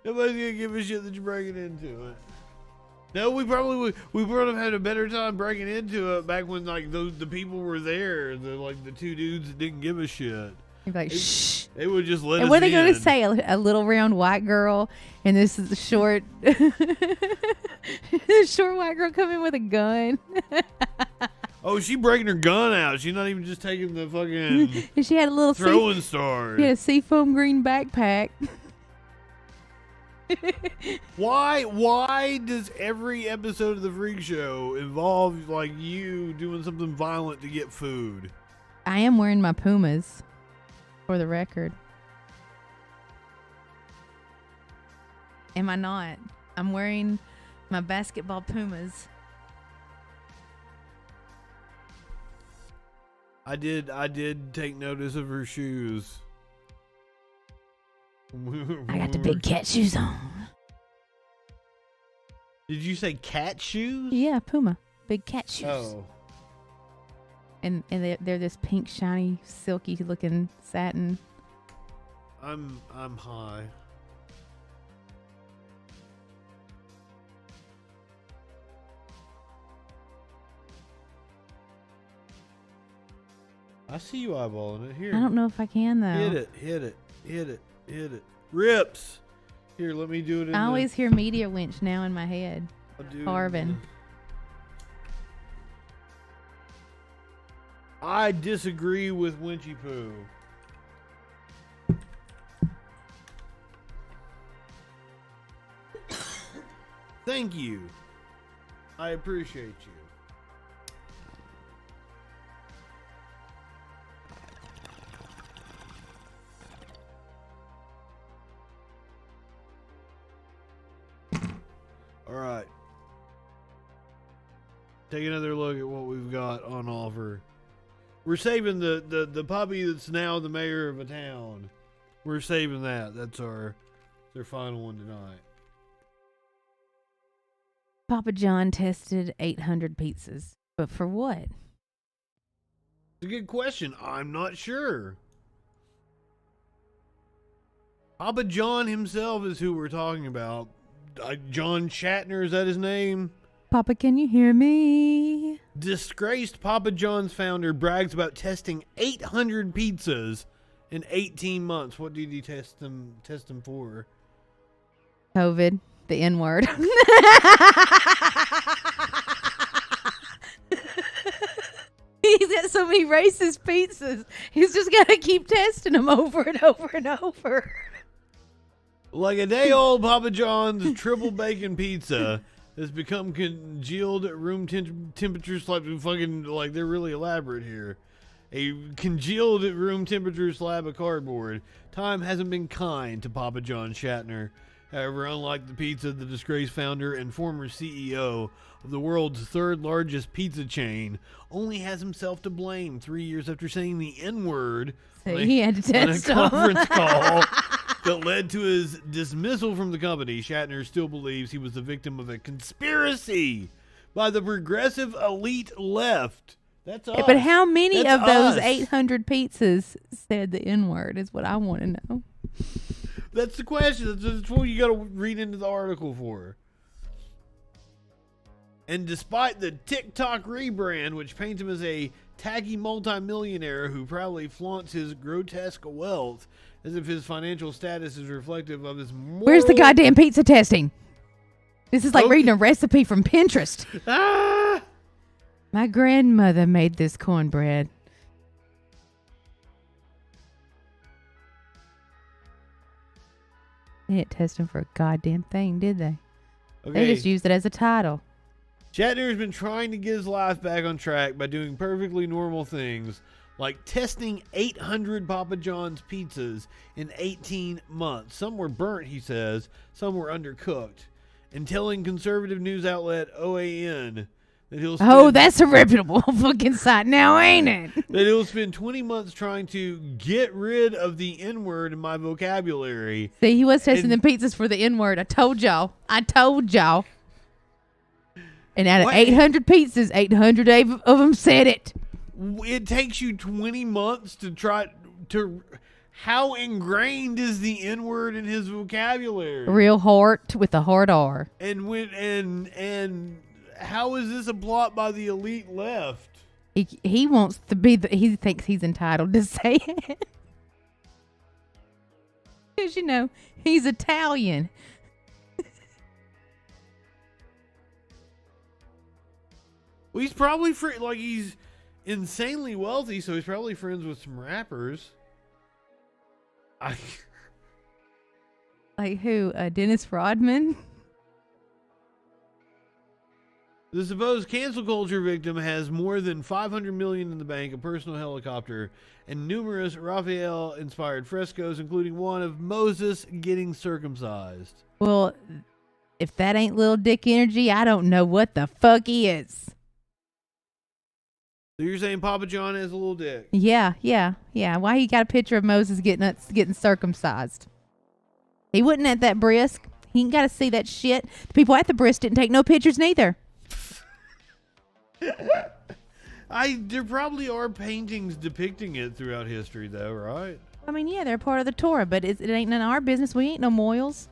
Nobody's gonna give a shit that you're breaking into it. No, we probably would. We would have had a better time breaking into it back when like the people were there. The two dudes that didn't give a shit. You're like, shh. They would just let us in. And what are they going to say? A little round white girl, and this is the short, short white girl coming with a gun. Oh, she breaking her gun out. She's not even just taking the fucking. And she had a little throwing star. She had a seafoam green backpack. Why does every episode of the Freak Show involve like you doing something violent to get food? I am wearing my Pumas, for the record. Am I not? I'm wearing my basketball Pumas. I did take notice of her shoes. I got the big cat shoes on. Did you say cat shoes? Yeah, Puma. Big cat shoes. Oh. And they're this pink, shiny, silky looking satin. I'm high. I see you eyeballing it. Here. I don't know if I can though. Hit it. Rips. Here, let me do it. I always hear Media Winch now in my head. Carvin. I disagree with Winchy Poo. thank you. I appreciate you. All right. Take another look at what we've got on offer. We're saving the puppy that's now the mayor of a town. We're saving that. That's their final one tonight. Papa John tested 800 pizzas. But for what? It's a good question. I'm not sure. Papa John himself is who we're talking about. John Shatner, is that his name? Papa, can you hear me? Disgraced Papa John's founder brags about testing 800 pizzas in 18 months. What did he test them for? COVID, the N-word. He's got so many racist pizzas. He's just got to keep testing them over and over and over. Like a day old Papa John's triple bacon pizza has become congealed at room temperature. Like they're really elaborate here. A congealed at room temperature slab of cardboard. Time hasn't been kind to Papa John Shatner. However, unlike the pizza, the disgraced founder and former CEO of the world's third largest pizza chain only has himself to blame 3 years after saying the N-word So he had to test on a conference call that led to his dismissal from the company. Shatner still believes he was the victim of a conspiracy by the progressive elite left. That's us. But how many That's of those us. 800 pizzas said the N-word is what I want to know. That's the question. That's what you got to read into the article for. And despite the TikTok rebrand, which paints him as a tacky multimillionaire who proudly flaunts his grotesque wealth as if his financial status is reflective of his moral... Where's the goddamn pizza testing? This is like Okay. reading a recipe from Pinterest. Ah! My grandmother made this cornbread. They didn't test him for a goddamn thing, did they? Okay. They just used it as a title. Shatner has been trying to get his life back on track by doing perfectly normal things, like testing 800 Papa John's pizzas in 18 months. Some were burnt, he says. Some were undercooked. And telling conservative news outlet OAN that he'll spend, Oh, that's a reputable fucking site now, ain't it? that he'll spend 20 months trying to get rid of the N-word in my vocabulary. See, he was testing And- the pizzas for the N-word. I told y'all. And out of What? 800 pizzas, 800 of them said it. It takes you 20 months to try to... How ingrained is the N-word in his vocabulary? Real heart with a hard R. And how is this a plot by the elite left? He wants to be he thinks he's entitled to say it. Because, you know, he's Italian. Well, he's probably he's insanely wealthy, so he's probably friends with some rappers. Like who? Dennis Rodman? The supposed cancel culture victim has more than $500 million in the bank, a personal helicopter, and numerous Raphael-inspired frescoes, including one of Moses getting circumcised. Well, if that ain't little dick energy, I don't know what the fuck is. So you're saying Papa John has a little dick? Yeah. Why he got a picture of Moses getting circumcised? He wasn't at that brisk. He ain't got to see that shit. The people at the brisk didn't take no pictures neither. There probably are paintings depicting it throughout history, though, right? I mean, yeah, they're part of the Torah, but it ain't none of our business. We ain't no moils.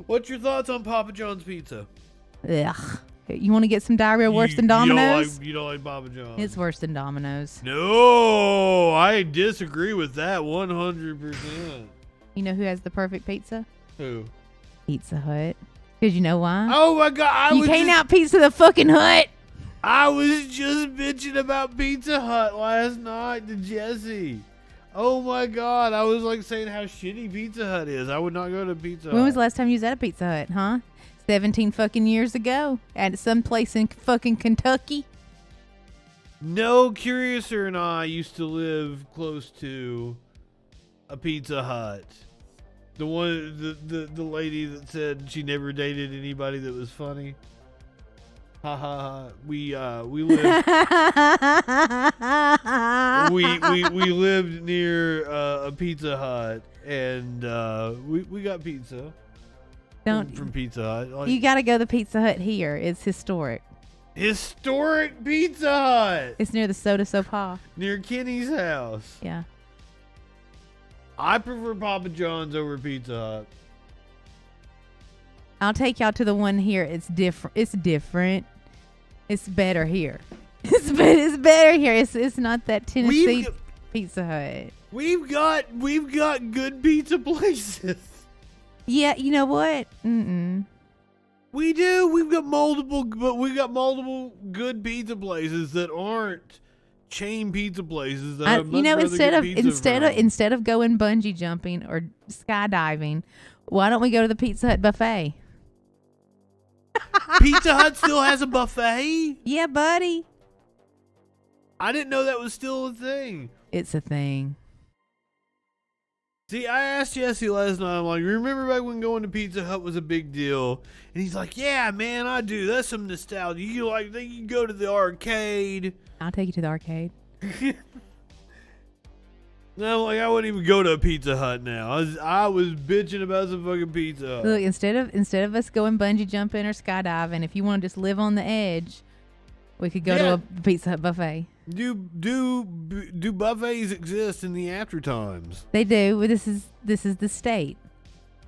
What's your thoughts on Papa John's pizza? Ugh. You want to get some diarrhea worse than Domino's? You don't like Papa John's? It's worse than Domino's. No, I disagree with that 100%. You know who has the perfect pizza? Who? Pizza Hut. Because you know why? Oh my God! You can't out pizza the fucking Hut. I was just bitching about Pizza Hut last night to Jesse. Oh my God! I was like saying how shitty Pizza Hut is. I would not go to Pizza Hut. When was the last time you was at a Pizza Hut, huh? 17 fucking years ago at some place in fucking Kentucky. No, Curiouser and I used to live close to a Pizza Hut. The one, the lady that said she never dated anybody that was funny. Ha ha ha. We lived we lived near a Pizza Hut, and we got pizza. From Pizza Hut. Like, you got to go to the Pizza Hut here. It's historic. Historic Pizza Hut. It's near the Soda Sopa. Near Kenny's house. Yeah. I prefer Papa John's over Pizza Hut. I'll take y'all to the one here. It's different. It's different. It's better here. It's better here. It's not that Tennessee Pizza Hut. We've got good pizza places. Yeah, you know what? We do. We've got multiple good pizza places that aren't chain pizza places. That instead of going bungee jumping or skydiving, why don't we go to the Pizza Hut buffet? Pizza Hut still has a buffet? Yeah, buddy. I didn't know that was still a thing. It's a thing. See, I asked Jesse last night, I'm like, remember back when going to Pizza Hut was a big deal? And he's like, yeah, man, I do. That's some nostalgia. You can go to the arcade. I'll take you to the arcade. No, like I wouldn't even go to a Pizza Hut now. I was bitching about some fucking Pizza Hut. Look, instead of us going bungee jumping or skydiving, if you want to just live on the edge, we could go to a Pizza Hut buffet. Do buffets exist in the after times? They do. This is the state.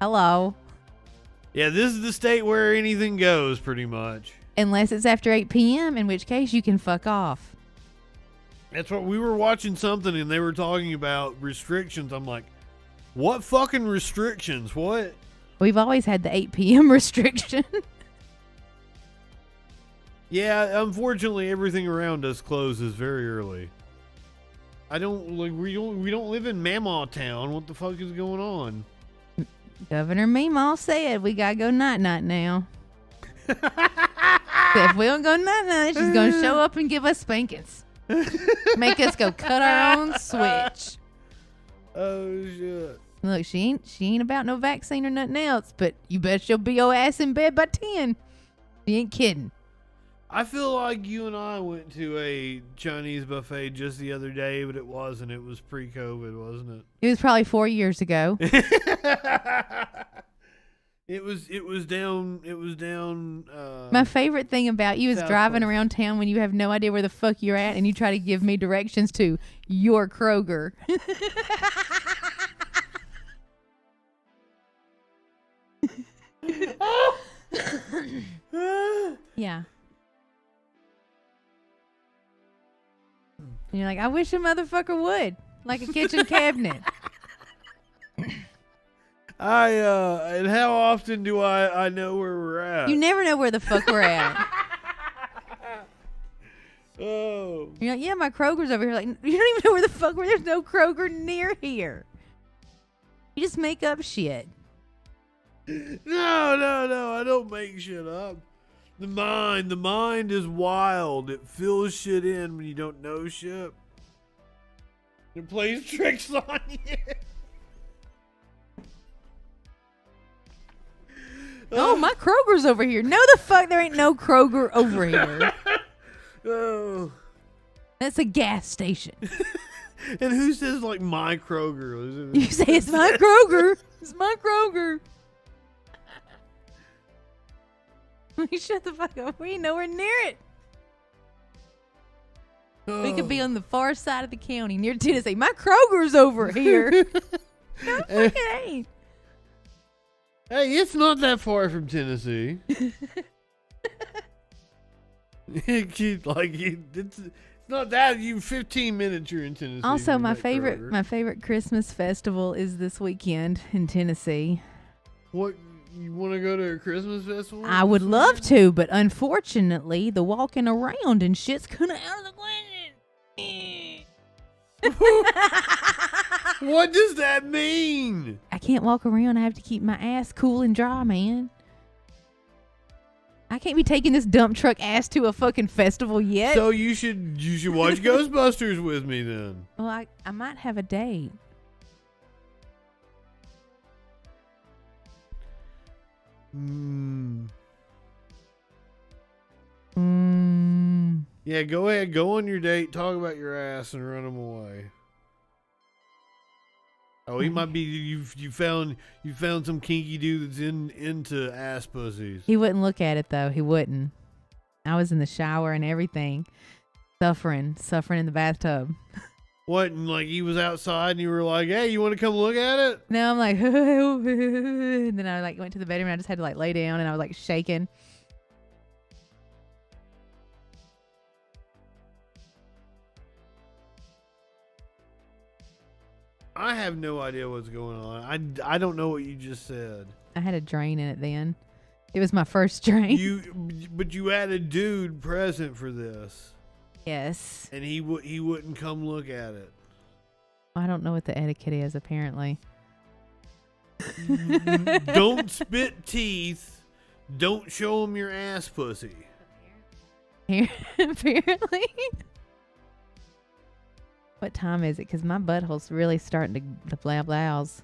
Hello. Yeah, this is the state where anything goes, pretty much. Unless it's after 8 p.m., in which case you can fuck off. That's what we were watching something and they were talking about restrictions. I'm like, what fucking restrictions? What? We've always had the 8 p.m. restriction. Yeah, unfortunately, everything around us closes very early. We don't live in Mammoth Town. What the fuck is going on? Governor Meemaw said we gotta go night-night now. If we don't go night-night, she's gonna show up and give us spankings. Make us go cut our own switch. Oh shit! Look, she ain't about no vaccine or nothing else, but you bet she'll be your ass in bed by 10. She ain't kidding. I feel like you and I went to a Chinese buffet just the other day, but it wasn't. It was pre-COVID, wasn't it? It was probably 4 years ago. It was down. My favorite thing about you is driving around town when you have no idea where the fuck you're at and you try to give me directions to your Kroger. Yeah. And you're like, I wish a motherfucker would. Like a kitchen cabinet. And how often do I know where we're at? You never know where the fuck we're at. Oh. You're like, yeah, my Kroger's over here. Like, you don't even know where the fuck we're. There's no Kroger near here. You just make up shit. No, I don't make shit up. The mind is wild. It fills shit in when you don't know shit. It plays tricks on you. Oh, my Kroger's over here. No, the fuck, there ain't no Kroger over here. Oh. That's a gas station. And who says like my Kroger? You say it's my Kroger. It's my Kroger. Shut the fuck up. We ain't nowhere near it. Oh. We could be on the far side of the county near Tennessee. My Kroger's over here. No, fuck it ain't. Hey, it's not that far from Tennessee. It's not that. You 15 minutes you're in Tennessee. Also, my favorite Christmas festival is this weekend in Tennessee. What? You want to go to a Christmas festival? I would love to, but unfortunately, the walking around and shit's kind of out of the question. What does that mean? I can't walk around. I have to keep my ass cool and dry, man. I can't be taking this dump truck ass to a fucking festival yet. So you should watch Ghostbusters with me then. Well, I might have a date. Yeah, go ahead. Go on your date. Talk about your ass and run him away. Oh, he might be. You found some kinky dude that's into ass pussies. He wouldn't look at it though. He wouldn't. I was in the shower and everything, suffering in the bathtub. What? And like he was outside and you were like, "Hey, you want to come look at it?" No, I'm like, and then I like went to the bedroom and I just had to like lay down and I was like shaking. I have no idea what's going on. I don't know what you just said. I had a drain in it then. It was my first drain. But you had a dude present for this. Yes. And he wouldn't come look at it. I don't know what the etiquette is, apparently. Don't spit teeth. Don't show him your ass pussy. Apparently. What time is it? Because my butthole's really starting to blah blows.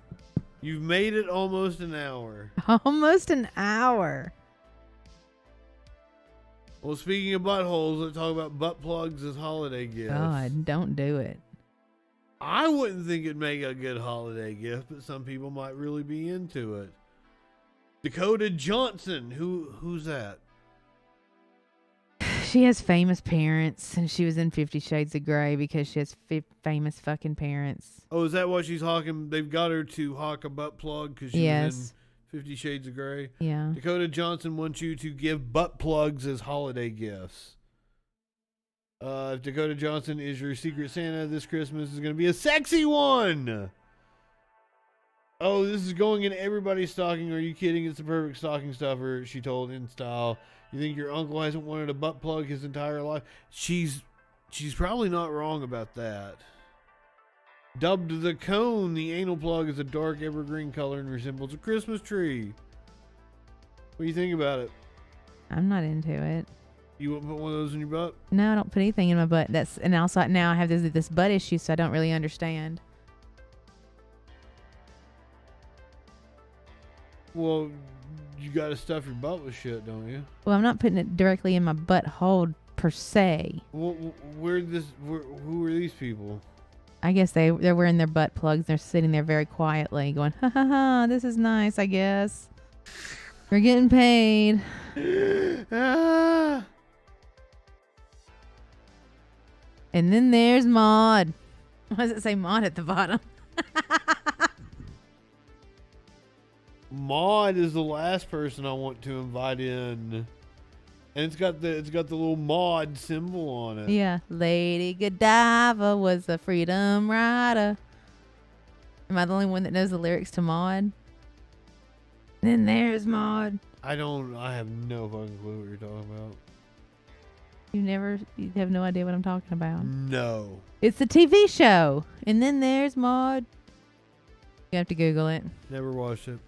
You've made it almost an hour. Almost an hour. Well, speaking of buttholes, let's talk about butt plugs as holiday gifts. God, don't do it. I wouldn't think it'd make a good holiday gift, but some people might really be into it. Dakota Johnson, who's that? She has famous parents, and she was in 50 Shades of Grey because she has famous fucking parents. Oh, is that what she's hawking? They've got her to hawk a butt plug because she was in 50 Shades of Grey? Yeah. Dakota Johnson wants you to give butt plugs as holiday gifts. If Dakota Johnson is your secret Santa this Christmas, is going to be a sexy one. Oh, this is going in everybody's stocking. Are you kidding? It's the perfect stocking stuffer, she told In Style. You think your uncle hasn't wanted a butt plug his entire life? She's probably not wrong about that. Dubbed the cone, the anal plug is a dark evergreen color and resembles a Christmas tree. What do you think about it? I'm not into it. You wouldn't put one of those in your butt? No, I don't put anything in my butt. And also now I have this butt issue, so I don't really understand. Well, you got to stuff your butt with shit, don't you? Well, I'm not putting it directly in my butthole per se. Well, who are these people? I guess they're wearing their butt plugs. They're sitting there very quietly going, ha ha ha, this is nice, I guess. We're getting paid. Ah. And then there's Maud. Why does it say Maud at the bottom? Maud is the last person I want to invite in. And it's got the little Maud symbol on it. Yeah. Lady Godiva was a freedom rider. Am I the only one that knows the lyrics to Maud? Then there's Maud. I have no fucking clue what you're talking about. You have no idea what I'm talking about. No. It's a TV show. And then there's Maud. You have to Google it. Never watched it.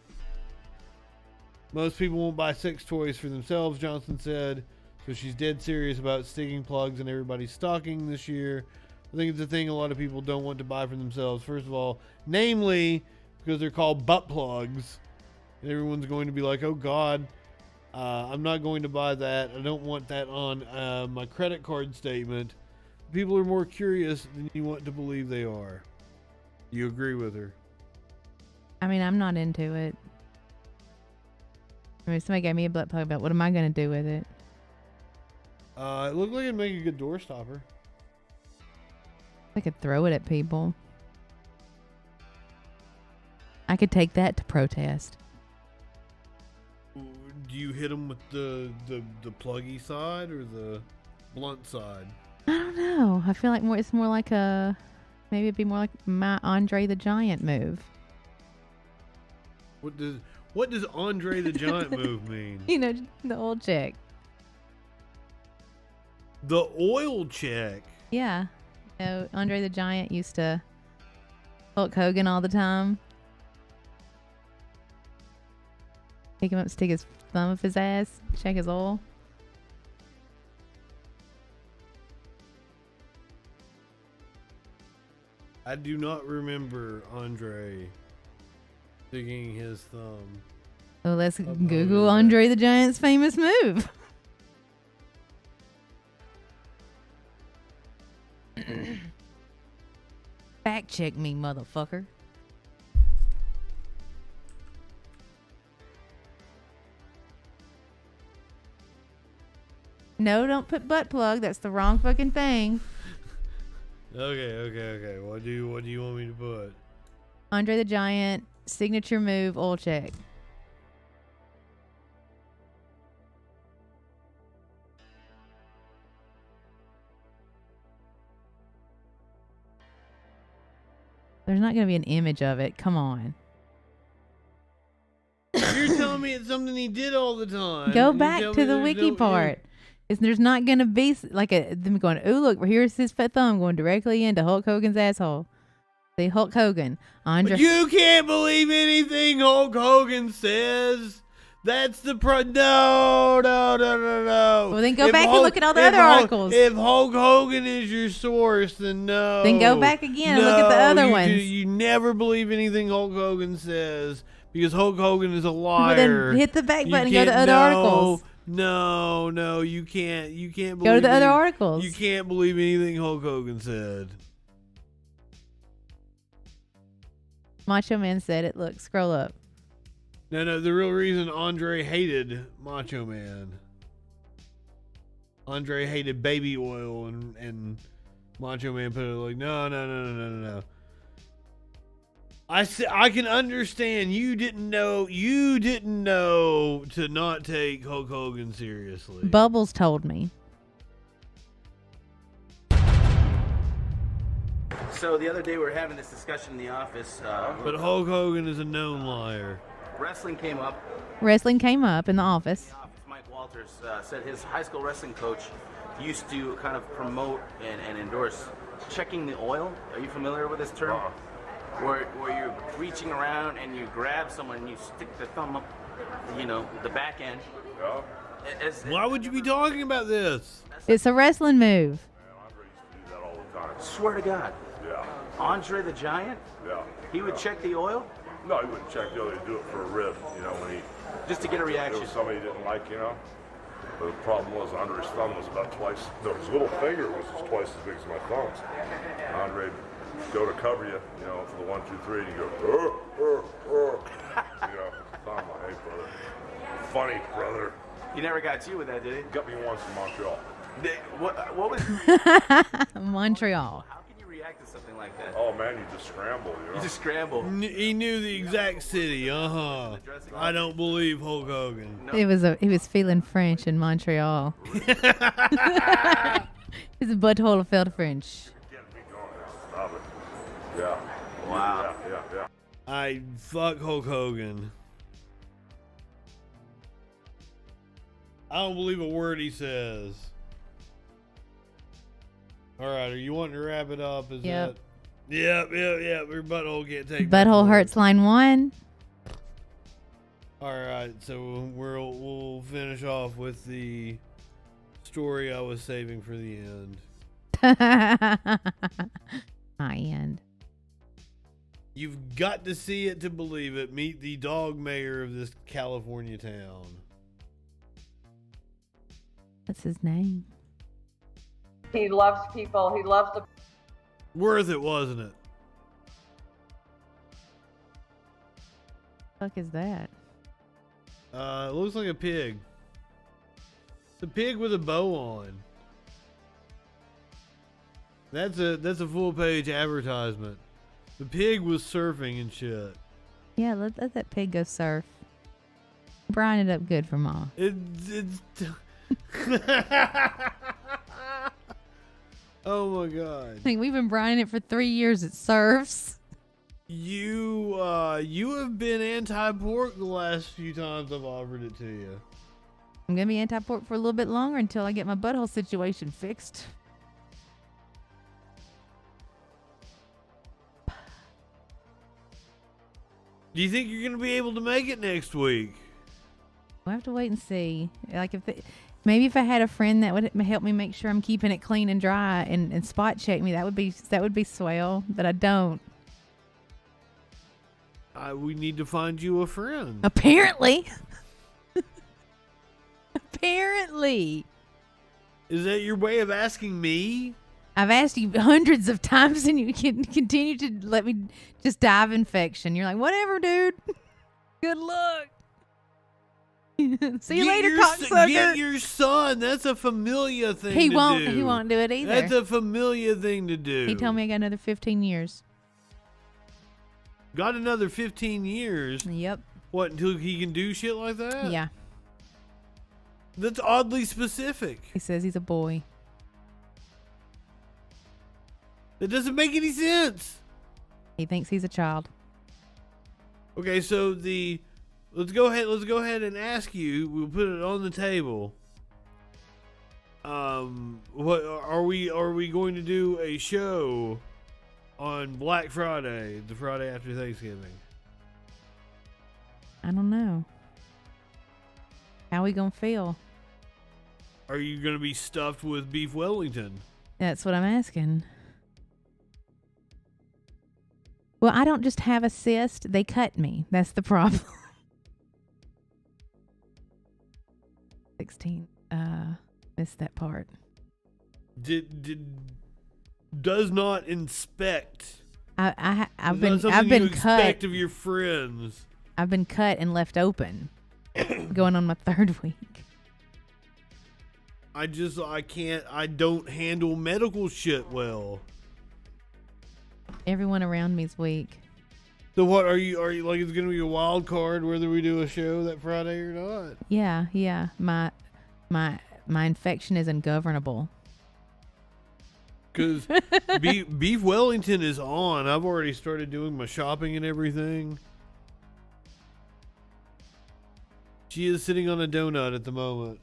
Most people won't buy sex toys for themselves, Johnson said. So she's dead serious about sticking plugs in everybody's stocking this year. I think it's a thing a lot of people don't want to buy for themselves. First of all, namely, because they're called butt plugs. And everyone's going to be like, oh God, I'm not going to buy that. I don't want that on my credit card statement. People are more curious than you want to believe they are. You agree with her? I mean, I'm not into it. I mean, somebody gave me a butt plug, but what am I going to do with it? It looked like it'd make a good door stopper. I could throw it at people. I could take that to protest. Do you hit them with the pluggy side or the blunt side? I don't know. I feel like it's more like maybe it'd be more like my Andre the Giant move. What does Andre the Giant move mean? You know, the old chick. The oil check. Yeah. You know, Andre the Giant used to Hulk Hogan all the time. Pick him up, stick his thumb up his ass, check his oil. I do not remember Andre sticking his thumb. Well, let's Up Google over Andre the Giant's famous move. Fact check me, motherfucker. No, don't put butt plug. That's the wrong fucking thing. Okay. What do you want me to put? Andre the Giant signature move oil check. There's not going to be an image of it. Come on. You're telling me it's something he did all the time. Go and you back tell to me the there's wiki no part. There's not going to be like them going, oh, look, here's his fat thumb going directly into Hulk Hogan's asshole. See, Hulk Hogan. Andre. But you can't believe anything Hulk Hogan says. That's the No. Well, then go back and look at all the other articles. If Hulk Hogan is your source, then no. Then go back again and look at the other ones. You never believe anything Hulk Hogan says because Hulk Hogan is a liar. Well, then hit the back button and go to other articles. No, you can't. You can't believe. Go to the other articles. You can't believe anything Hulk Hogan said. Macho Man said it. Look, scroll up. No, the real reason Andre hated Macho Man. Andre hated baby oil and Macho Man put it like, no. I can understand you didn't know to not take Hulk Hogan seriously. Bubbles told me. So the other day we were having this discussion in the office. But Hulk Hogan is a known liar. Wrestling came up. Wrestling came up in the office. Mike Walters said his high school wrestling coach used to kind of promote and endorse checking the oil. Are you familiar with this term? Where you're reaching around and you grab someone and you stick the thumb up, the back end. Yeah. Why would you be talking about this? It's a wrestling move. Andre used to do that all the time. Swear to God. Yeah. Andre the Giant? Yeah. He would check the oil? No, he wouldn't check the other. He'd do it for a rib, when he... Just to get a It reaction. was somebody he didn't like, But the problem was Andre's thumb was about twice... His little finger was just twice as big as my thumbs. Andre'd go to cover you, for the 1, 2, 3, and you go... thumb like, hey, brother. Funny, brother. He never got you with that, did he? Got me once in Montreal. What was... Montreal. How can you react to something like that? Oh, man, you just scramble, You just scramble. He knew the exact city. I don't believe Hulk Hogan. No. He was feeling French in Montreal. His butthole felt French. Getting me going now. Stop it. Yeah. Wow. Yeah. I fuck Hulk Hogan. I don't believe a word he says. All right, are you wanting to wrap it up? Yep. Yep. Your butthole can't take. Butthole hurts line 1. All right, so we'll finish off with the story I was saving for the end. My end. You've got to see it to believe it. Meet the dog mayor of this California town. What's his name? He loves people. He loves the. Worth it, wasn't it? Fuck is that? It looks like a pig. It's a pig with a bow on. That's a full page advertisement. The pig was surfing and shit. Yeah, let that pig go surf. Brine it up good for Ma. It's oh my god. I think we've been brining it for 3 years. It surfs. You have been anti-pork the last few times I've offered it to you. I'm gonna be anti-pork for a little bit longer until I get my butthole situation fixed. Do you think you're going to be able to make it next week? We'll have to wait and see. Like maybe if I had a friend that would help me make sure I'm keeping it clean and dry and spot check me, that would be swell. But I don't. We need to find you a friend. Apparently. Apparently. Is that your way of asking me? I've asked you hundreds of times and you can continue to let me just die of infection. You're like, whatever, dude. Good luck. See you later, cocksucker. Get your son. That's a familiar thing to do. He won't do it either. That's a familiar thing to do. He told me I got another 15 years. Got another 15 years? Yep. What, until he can do shit like that? Yeah. That's oddly specific. He says he's a boy. That doesn't make any sense. He thinks he's a child. Okay, so let's go ahead and ask you. We'll put it on the table. What are we going to do a show on Black Friday, the Friday after Thanksgiving? I don't know. How we gonna feel? Are you gonna be stuffed with beef Wellington? That's what I'm asking. Well, I don't just have a cyst. They cut me. That's the problem. 16. Missed that part. Does not inspect. I've been cut of your friends. I've been cut and left open. Going on my 3rd week. I don't handle medical shit well. Everyone around me's weak. So what are you like? It's gonna be a wild card whether we do a show that Friday or not. Yeah. My infection is ungovernable. Because beef Wellington is on. I've already started doing my shopping and everything. She is sitting on a donut at the moment.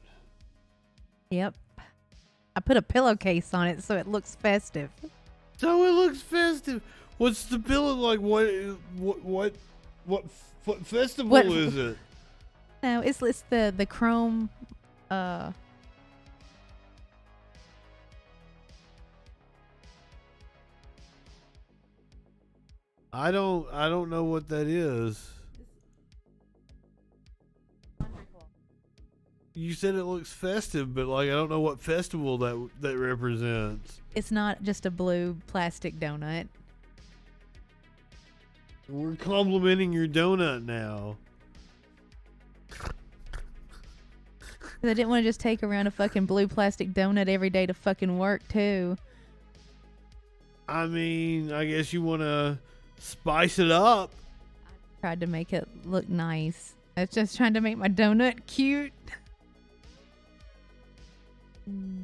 Yep. I put a pillowcase on it so it looks festive. So it looks festive. What's the pillow like? What festival is it? No, it's the chrome. I don't know what that is. You said it looks festive, but like I don't know what festival that represents. It's not just a blue plastic donut. We're complimenting your donut now. I didn't want to just take around a fucking blue plastic donut every day to fucking work too. I mean, I guess you want to spice it up. Tried to make it look nice. I was just trying to make my donut cute.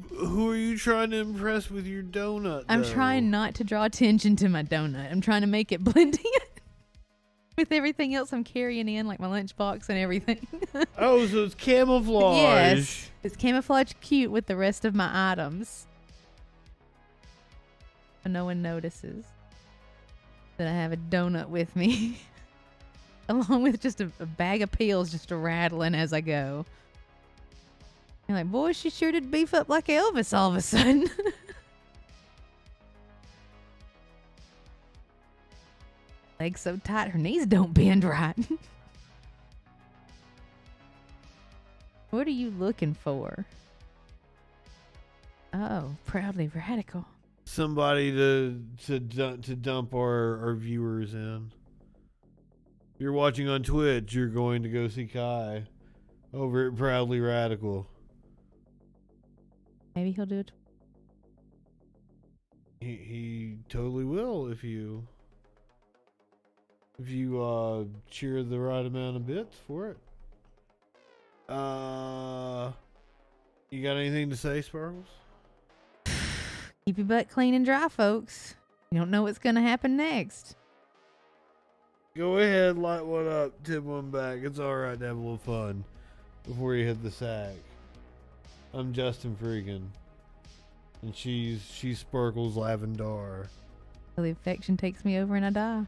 Who are you trying to impress with your donut, I'm though? trying not to draw attention to my donut. I'm trying to make it blend in with everything else I'm carrying in, like my lunchbox and everything. Oh, so it's camouflage. Yes. It's camouflage cute with the rest of my items. So no one notices that I have a donut with me. Along with just a bag of pills just rattling as I go. You're like, boy, she sure did beef up like Elvis all of a sudden. Legs so tight, her knees don't bend right. What are you looking for? Oh, proudly radical. Somebody to dump our viewers in. If you're watching on Twitch, you're going to go see Kai over at Proudly Radical. Maybe he'll do it. He totally will if you cheer the right amount of bits for it. You got anything to say, Sparkles? Keep your butt clean and dry, folks. You don't know what's going to happen next. Go ahead, light one up, tip one back. It's alright to have a little fun before you hit the sack. I'm JustinFREAKIN. And she's Sparkles Lavendar. The infection takes me over and I die.